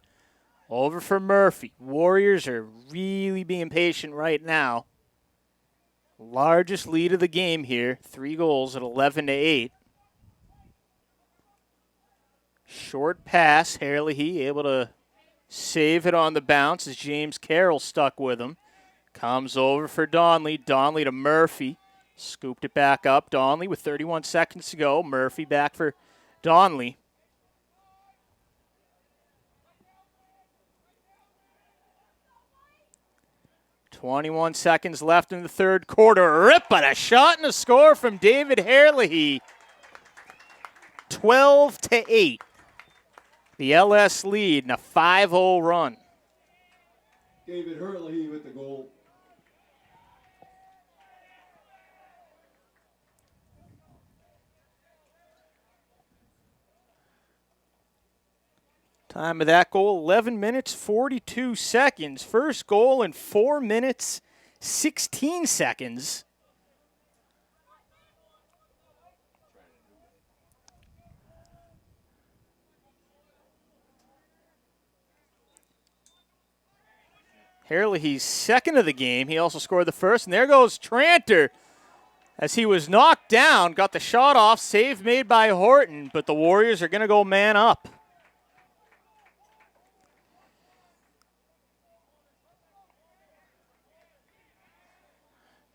Over for Murphy. Warriors are really being patient right now. Largest lead of the game here. 3 goals at 11-8. Short pass. Herlihy able to save it on the bounce as James Carroll stuck with him. Comes over for Donnelly. Donnelly to Murphy. Scooped it back up. Donnelly with 31 seconds to go. Murphy back for Donnelly. .21 seconds left in the third quarter. Rip, but a shot and a score from David Herlihy. 12-8. The LS lead in a 5-0 run. David Herlihy with the goal. Time of that goal, 11 minutes, 42 seconds. First goal in 4 minutes, 16 seconds. Herlihy's second of the game. He also scored the first. And there goes Tranter. As he was knocked down, got the shot off, save made by Horton, but the Warriors are going to go man up.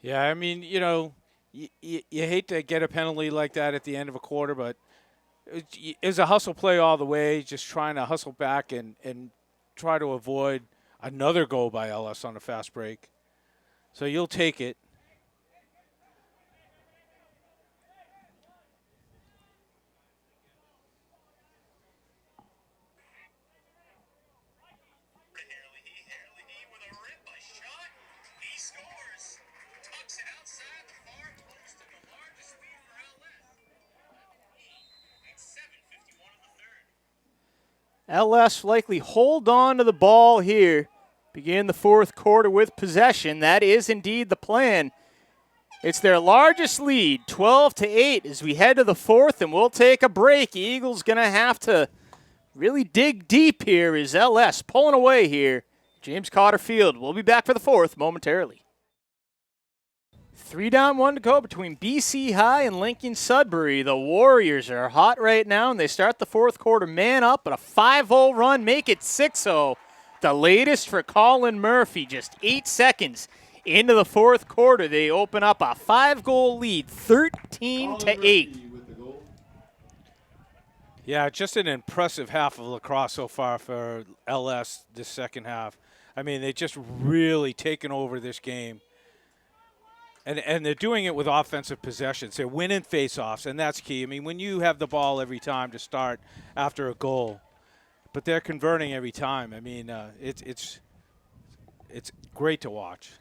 Yeah, I mean, you know, you hate to get a penalty like that at the end of a quarter, but it's a hustle play all the way, just trying to hustle back and try to avoid another goal by LS on a fast break. So you'll take it. LS likely hold on to the ball here. Begin the fourth quarter with possession. That is indeed the plan. It's their largest lead, 12-8, as we head to the fourth, and we'll take a break. Eagles going to have to really dig deep here as LS pulling away here. James Cotter Field. We'll be back for the fourth momentarily. 3 down, 1 to go between Bchigh and Lincoln Sudbury. The Warriors are hot right now, and they start the fourth quarter man up, but a 5-0 run, make it 6-0. The latest for Colin Murphy, just 8 seconds into the fourth quarter. They open up a 5-goal lead, 13-8. Yeah, just an impressive half of lacrosse so far for LS this second half. I mean, they just really taken over this game. And they're doing it with offensive possessions. They're winning faceoffs, and that's key. I mean, when you have the ball every time to start after a goal, but they're converting every time. I mean, it's great to watch.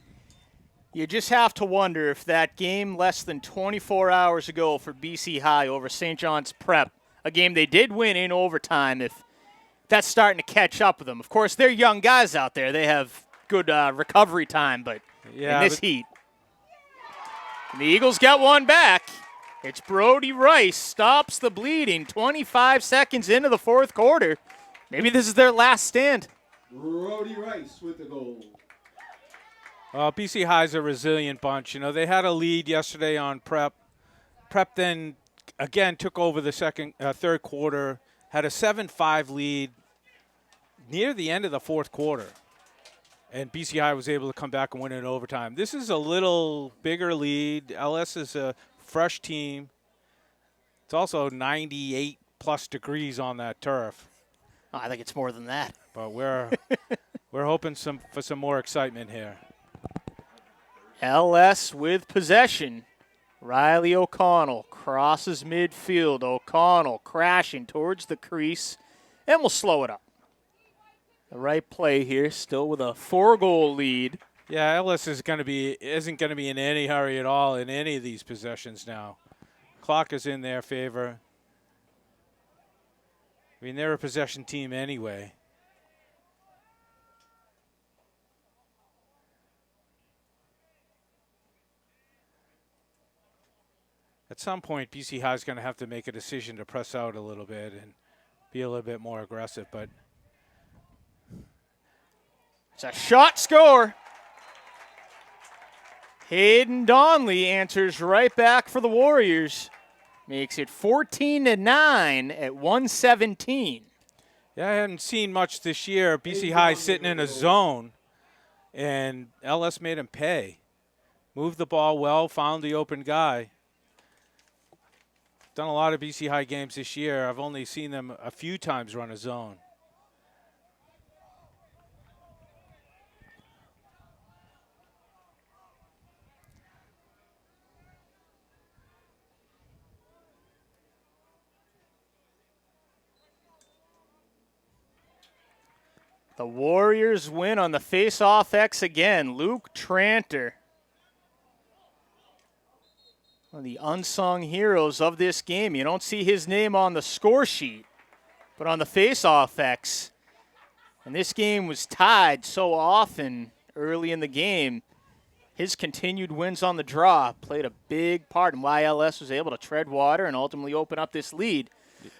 You just have to wonder if that game less than 24 hours ago for Bchigh over St. John's Prep, a game they did win in overtime, if that's starting to catch up with them. Of course, they're young guys out there. They have good recovery time, but in this heat. And the Eagles got one back. It's Brody Rice, stops the bleeding 25 seconds into the fourth quarter. Maybe this is their last stand. Brody Rice with the goal. Bchigh's a resilient bunch. You know, they had a lead yesterday on Prep. Prep then, again, took over the third quarter, had a 7-5 lead near the end of the fourth quarter. And Bchigh was able to come back and win in overtime. This is a little bigger lead. LS is a fresh team. It's also 98-plus degrees on that turf. Oh, I think it's more than that. But we're hoping for some more excitement here. LS with possession. Riley O'Connell crosses midfield. O'Connell crashing towards the crease, and we'll slow it up. The right play here, still with a 4-goal lead. Yeah, Ellis isn't going to be in any hurry at all in any of these possessions now. Clock is in their favor. I mean, they're a possession team anyway. At some point, Bchigh is going to have to make a decision to press out a little bit and be a little bit more aggressive, but it's a shot score. Hayden Donnelly answers right back for the Warriors. Makes it 14-9 at 1:17. Yeah, I haven't seen much this year. Bchigh sitting in a zone, and LS made him pay. Moved the ball well, found the open guy. Done a lot of Bchigh games this year. I've only seen them a few times run a zone. The Warriors win on the face-off X again. Luke Tranter, one of the unsung heroes of this game. You don't see his name on the score sheet, but on the face-off X. And this game was tied so often early in the game. His continued wins on the draw played a big part in why LS was able to tread water and ultimately open up this lead.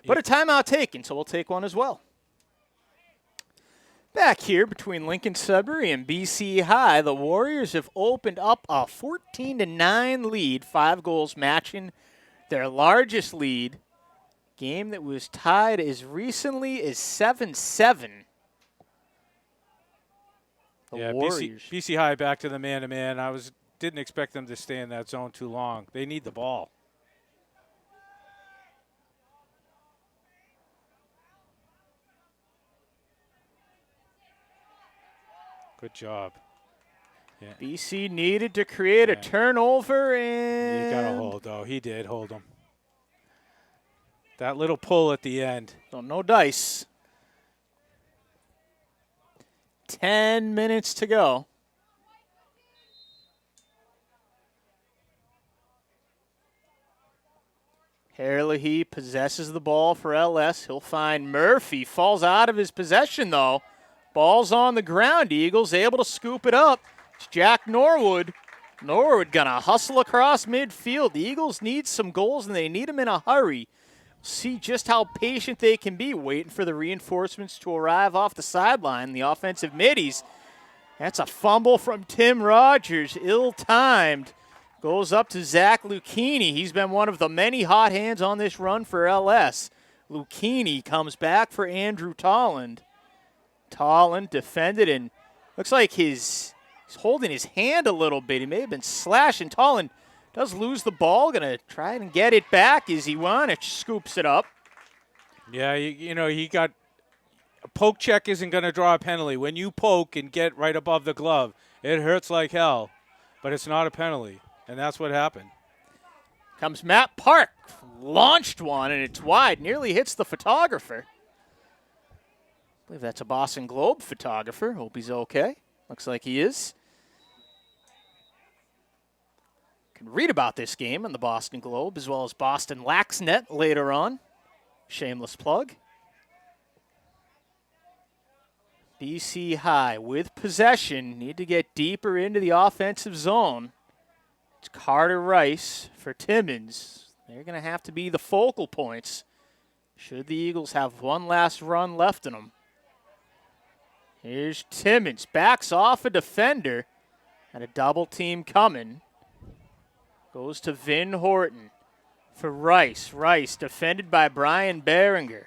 But a timeout taken, so we'll take one as well. Back here between Lincoln Sudbury and Bchigh, the Warriors have opened up a 14-9 lead, 5 goals matching their largest lead. Game that was tied as recently as 7-7. The Warriors. Bchigh back to the man-to-man. Didn't expect them to stay in that zone too long. They need the ball. Good job. Yeah. BC needed to create a turnover, and You got to hold, though. He did hold him. That little pull at the end. So no dice. 10 minutes to go. Herlihy possesses the ball for LS. He'll find Murphy. Falls out of his possession, though. Ball's on the ground. Eagles able to scoop it up. It's Jack Norwood. Norwood gonna hustle across midfield. The Eagles need some goals, and they need them in a hurry. See just how patient they can be, waiting for the reinforcements to arrive off the sideline. The offensive middies. That's a fumble from Tim Rogers. Ill-timed. Goes up to Zach Lucchini. He's been one of the many hot hands on this run for LS. Lucchini comes back for Andrew Tolland. Tolland defended, and looks like he's holding his hand a little bit. He may have been slashing. Tolland does lose the ball. Going to try and get it back as Iwanich scoops it up. Yeah, he got a poke check isn't going to draw a penalty. When you poke and get right above the glove, it hurts like hell, but it's not a penalty, and that's what happened. Comes Matt Park, launched one, and it's wide. Nearly hits the photographer. I believe that's a Boston Globe photographer. Hope he's okay. Looks like he is. You can read about this game in the Boston Globe as well as Boston Laxnet later on. Shameless plug. Bchigh with possession. Need to get deeper into the offensive zone. It's Carter Rice for Timmins. They're going to have to be the focal points should the Eagles have one last run left in them. Here's Timmins. Backs off a defender. And a double team coming. Goes to Vin Horton for Rice. Rice defended by Brian Behringer.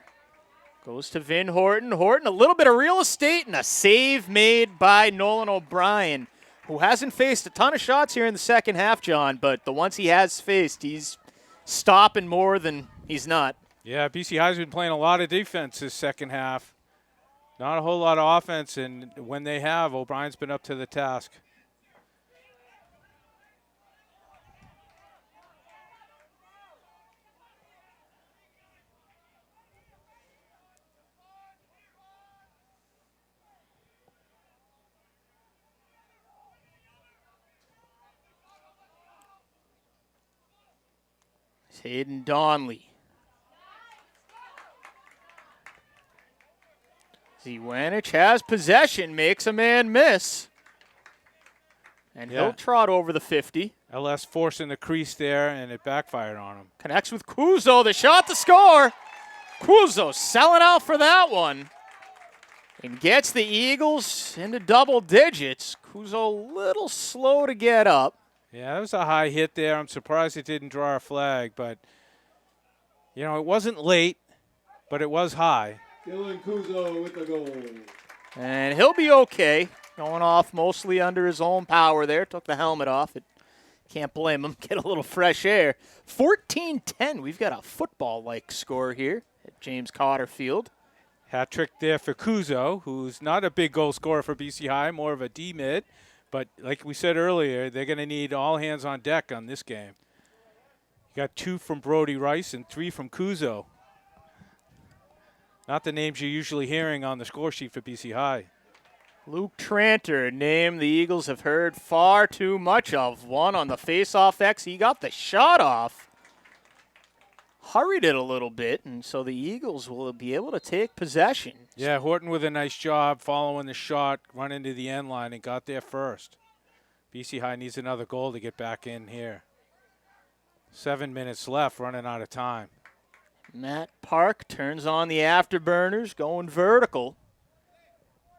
Goes to Vin Horton. Horton, a little bit of real estate and a save made by Nolan O'Brien, who hasn't faced a ton of shots here in the second half, John, but the ones he has faced, he's stopping more than he's not. Yeah, BC High's been playing a lot of defense this second half. Not a whole lot of offense, and when they have, O'Brien's been up to the task. Hayden Donley. Zwanich has possession, makes a man miss. And he'll trot over the 50. LS forcing the crease there, and it backfired on him. Connects with Kuzo, the shot to score. Kuzo selling out for that one. And gets the Eagles into double digits. Kuzo a little slow to get up. Yeah, that was a high hit there. I'm surprised it didn't draw a flag, but, you know, it wasn't late, but it was high. Dylan Kuzo with the goal. And he'll be okay. Going off mostly under his own power there. Took the helmet off. Can't blame him. Get a little fresh air. 14-10. We've got a football-like score here at James Cotter Field. Hat trick there for Kuzo, who's not a big goal scorer for BC High, more of a D-mid. But like we said earlier, they're going to need all hands on deck on this game. You got 2 from Brody Rice and 3 from Kuzo. Not the names you're usually hearing on the score sheet for BC High. Luke Tranter, a name the Eagles have heard far too much of. One on the face-off X. He got the shot off. Hurried it a little bit, and so the Eagles will be able to take possession. Yeah, Horton with a nice job following the shot, running to the end line, and got there first. BC High needs another goal to get back in here. 7 minutes left, running out of time. Matt Park turns on the afterburners, going vertical.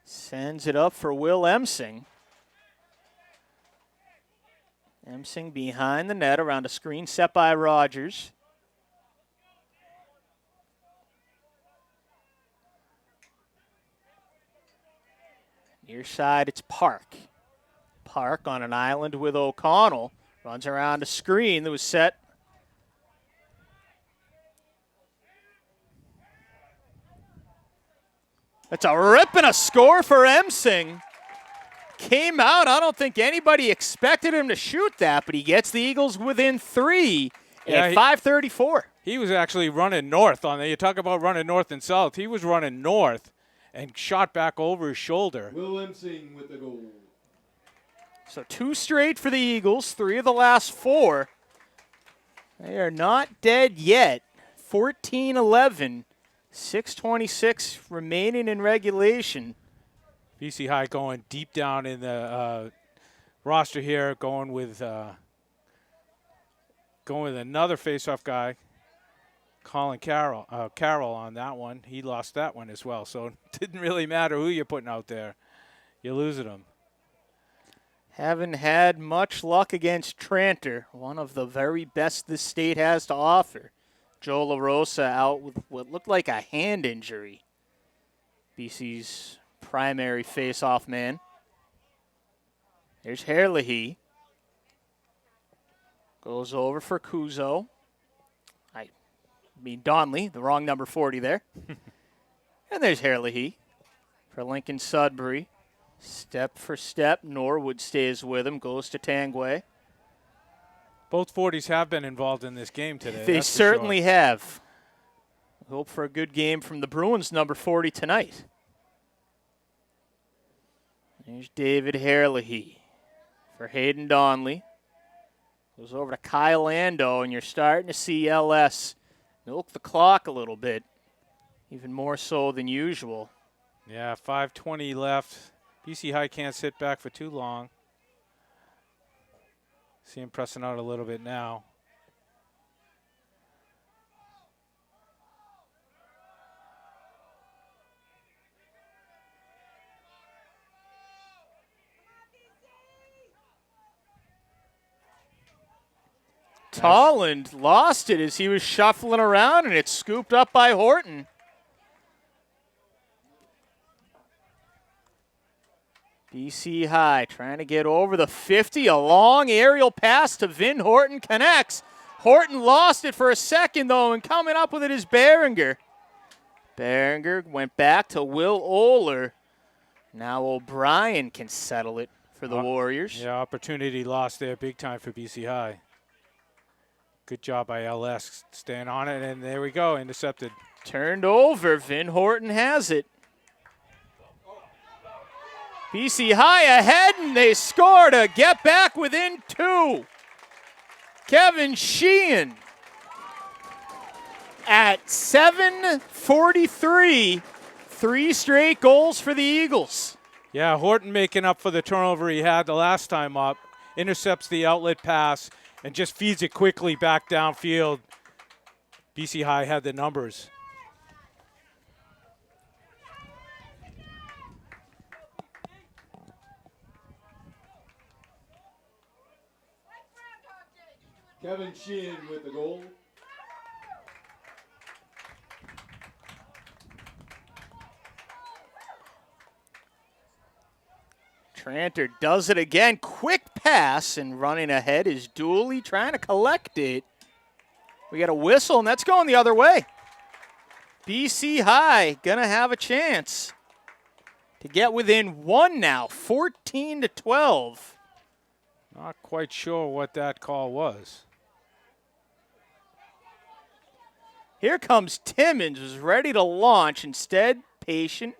Sends it up for Will Emsing. Emsing behind the net around a screen set by Rogers. Near side, it's Park. Park on an island with O'Connell. Runs around a screen that was set. That's a rip and a score for Emsing. Came out. I don't think anybody expected him to shoot that, but he gets the Eagles within 3 at 5:34. He was actually running north on there. You talk about running north and south. He was running north and shot back over his shoulder. Will Emsing with the goal. So 2 straight for the Eagles, 3 of the last 4. They are not dead yet. 14-11, 6:26 remaining in regulation. BC High going deep down in the roster here, going with another faceoff guy, Colin Carroll on that one. He lost that one as well, so it didn't really matter who you're putting out there. You're losing them. Haven't had much luck against Tranter, one of the very best this state has to offer. Joe LaRosa out with what looked like a hand injury. BC's primary face-off man. There's Herlihy. Goes over for Kuzo. I mean Donley, the wrong number 40 there. And there's Herlihy for Lincoln Sudbury. Step for step, Norwood stays with him, goes to Tangway. Both 40s have been involved in this game today. They certainly have. Hope for a good game from the Bruins, number 40 tonight. There's David Herlihy for Hayden Donley. Goes over to Kyle Ando, and you're starting to see LS milk the clock a little bit, even more so than usual. Yeah, 5:20 left. BC High can't sit back for too long. See him pressing out a little bit now. Tolland lost it as he was shuffling around, and it's scooped up by Horton. BC High trying to get over the 50. A long aerial pass to Vin Horton connects. Horton lost it for a second, though, and coming up with it is Behringer. Behringer went back to Will Oler. Now O'Brien can settle it for the Warriors. Yeah, opportunity lost there big time for BC High. Good job by LS staying on it, and there we go, intercepted. Turned over, Vin Horton has it. BC High ahead, and they score to get back within 2. Kevin Sheehan at 7:43, 3 straight goals for the Eagles. Yeah, Horton making up for the turnover he had the last time up, intercepts the outlet pass, and just feeds it quickly back downfield. BC High had the numbers. Kevin Sheehan with the goal. Tranter does it again. Quick pass, and running ahead is Dooley trying to collect it. We got a whistle, and that's going the other way. BC High gonna have a chance to get within 1 now, 14-12. Not quite sure what that call was. Here comes Timmons, who's ready to launch. Instead, patient,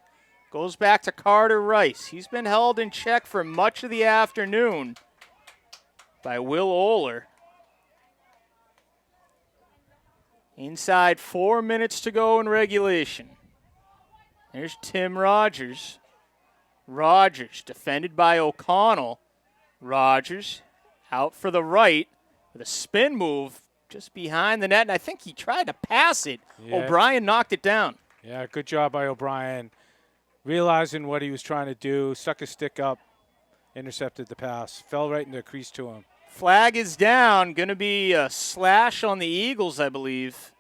goes back to Carter Rice. He's been held in check for much of the afternoon by Will Oler. Inside 4 minutes to go in regulation. There's Tim Rogers. Rogers defended by O'Connell. Rogers out for the right with a spin move just behind the net, and I think he tried to pass it. Yeah. O'Brien knocked it down. Yeah, good job by O'Brien. Realizing what he was trying to do, stuck his stick up, intercepted the pass, fell right in the crease to him. Flag is down. Going to be a slash on the Eagles, I believe.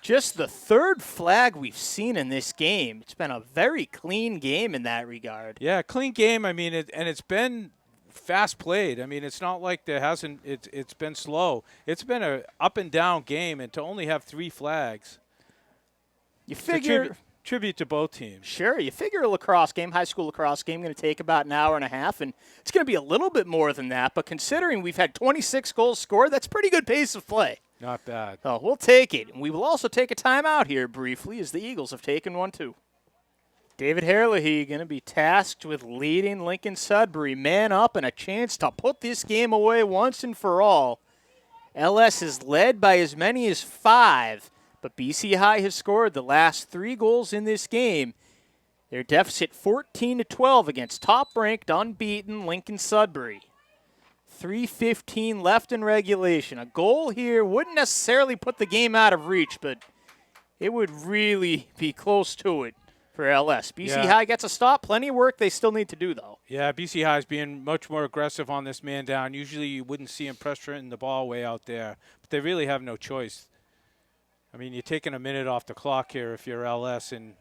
Just the 3rd flag we've seen in this game. It's been a very clean game in that regard. Yeah, clean game. I mean, it's been fast played. I mean, it's not like there hasn't. It's been slow. It's been a up and down game, and to only have 3 flags. You figure tribute to both teams. Sure, you figure a lacrosse game, high school lacrosse game, going to take about an hour and a half, and it's going to be a little bit more than that. But considering we've had 26 goals scored, that's pretty good pace of play. Not bad. So we'll take it, and we will also take a timeout here briefly, as the Eagles have taken one too. David Herlihy going to be tasked with leading Lincoln Sudbury. Man up and a chance to put this game away once and for all. LS is led by as many as 5, but BC High has scored the last 3 goals in this game. Their deficit 14-12 against top-ranked, unbeaten Lincoln Sudbury. 3:15 left in regulation. A goal here wouldn't necessarily put the game out of reach, but it would really be close to it for LS. BC High gets a stop. Plenty of work they still need to do, though. Yeah, BC High is being much more aggressive on this man down. Usually you wouldn't see him pressuring the ball way out there, but they really have no choice. I mean, you're taking a minute off the clock here if you're LS, and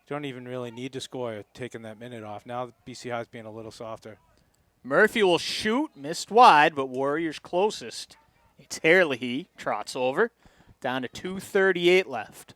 don't even really need to score taking that minute off. Now BC High is being a little softer. Murphy will shoot, missed wide, but Warriors closest. It's Herlihy, trots over, down to 2:38 left.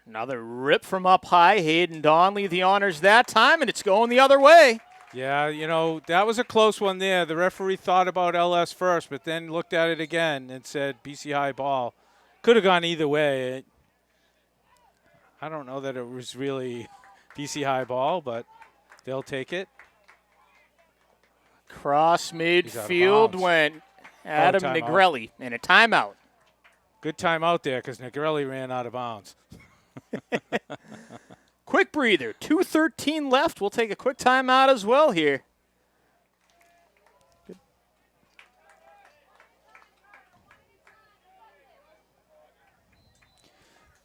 Another rip from up high. Hayden Donnelly the honors that time, and it's going the other way. Yeah, you know, that was a close one there. The referee thought about LS first, but then looked at it again and said BC High ball. Could have gone either way. I don't know that it was really BC High ball, but they'll take it. Cross midfield went Adam Negrelli, and a timeout. Good timeout there because Negrelli ran out of bounds. Quick breather. 2:13 left. We'll take a quick timeout as well here. Good.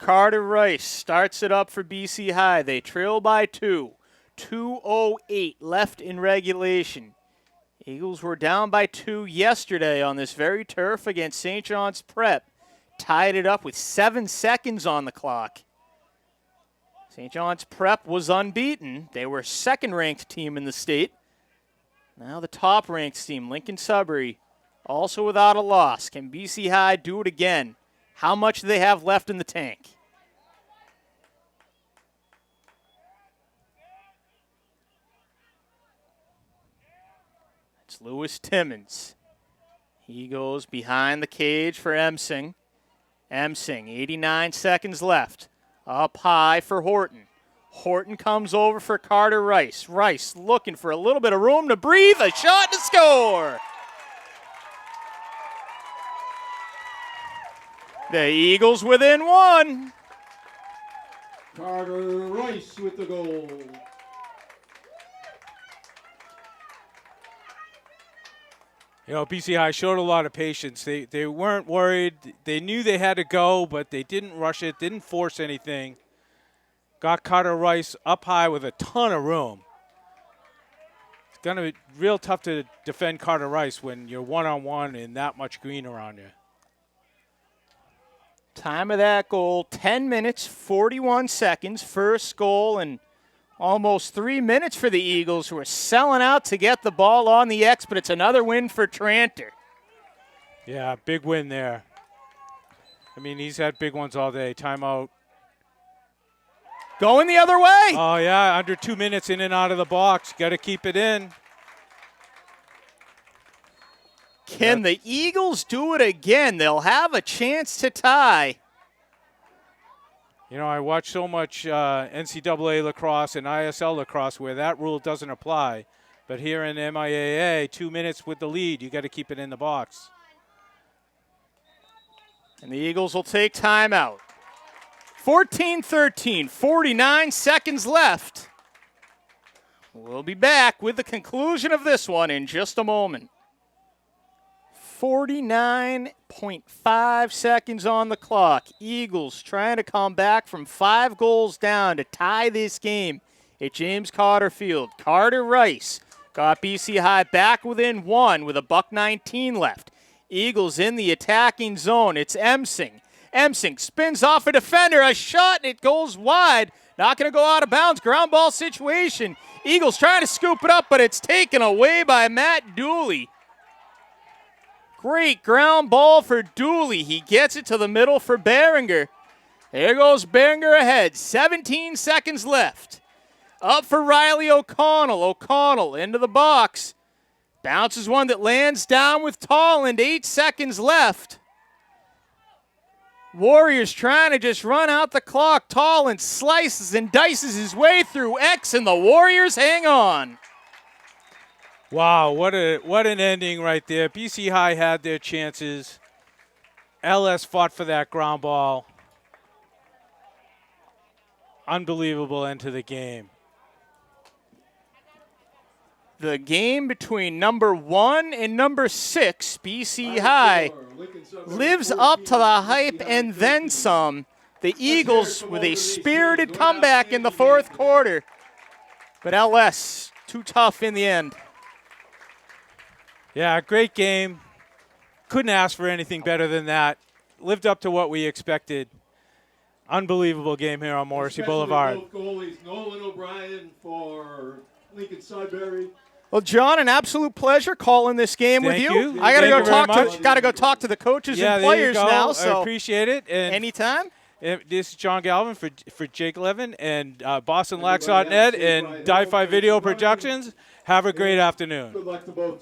Carter Rice starts it up for BC High. They trail by 2. 2:08 left in regulation. Eagles were down by 2 yesterday on this very turf against St. John's Prep. Tied it up with 7 seconds on the clock. St. John's Prep was unbeaten. They were second-ranked team in the state. Now the top-ranked team, Lincoln Sudbury, also without a loss. Can BC High do it again? How much do they have left in the tank? It's Lewis Timmons. He goes behind the cage for Emsing. Emsing, 89 seconds left. Up high for Horton. Horton comes over for Carter Rice. Rice looking for a little bit of room to breathe. A shot to score. The Eagles within 1. Carter Rice with the goal. You know, BC High showed a lot of patience. They weren't worried. They knew they had to go, but they didn't rush it, didn't force anything. Got Carter Rice up high with a ton of room. It's going to be real tough to defend Carter Rice when you're one-on-one and that much green around you. Time of that goal, 10 minutes, 41 seconds. First goal in almost 3 minutes for the Eagles, who are selling out to get the ball on the X, but it's another win for Tranter. Yeah, big win there. I mean, he's had big ones all day. Timeout. Going the other way. Oh, yeah, under 2 minutes in and out of the box. Got to keep it in. Can the Eagles do it again? They'll have a chance to tie. You know, I watch so much NCAA lacrosse and ISL lacrosse where that rule doesn't apply. But here in MIAA, 2 minutes with the lead, you got to keep it in the box. And the Eagles will take timeout. 14-13, 49 seconds left. We'll be back with the conclusion of this one in just a moment. 49.5 seconds on the clock. Eagles trying to come back from 5 goals down to tie this game at James Cotter Field. Carter Rice got BC High back within 1 with a $1:19 left. Eagles in the attacking zone. It's Emsing. Emsing spins off a defender. A shot, and it goes wide. Not going to go out of bounds. Ground ball situation. Eagles trying to scoop it up, but it's taken away by Matt Dooley. Great ground ball for Dooley. He gets it to the middle for Behringer. There goes Behringer ahead. 17 seconds left. Up for Riley O'Connell. O'Connell into the box. Bounces one that lands down with Tolland. 8 seconds left. Warriors trying to just run out the clock. Tolland slices and dices his way through X, and the Warriors hang on. Wow, what an ending right there. BC High had their chances. LS fought for that ground ball. Unbelievable end to the game. The game between number 1 and number 6, BC High, lives up to the hype and then some. The Eagles with a spirited comeback in the fourth quarter. But LS, too tough in the end. Yeah, great game. Couldn't ask for anything better than that. Lived up to what we expected. Unbelievable game here on Morrissey Boulevard. Both goalies, Nolan O'Brien for Lincoln Sudbury. Well, John, an absolute pleasure calling this game with Thank you. you. I gotta Thank go you very much. Gotta go talk to the coaches Yeah, and there you players go. now. I So appreciate it. And anytime. this is John Galvin for Jake Levin and BostonLax.net and Di-Fi Video Productions. Have a great afternoon. Good luck to both teams.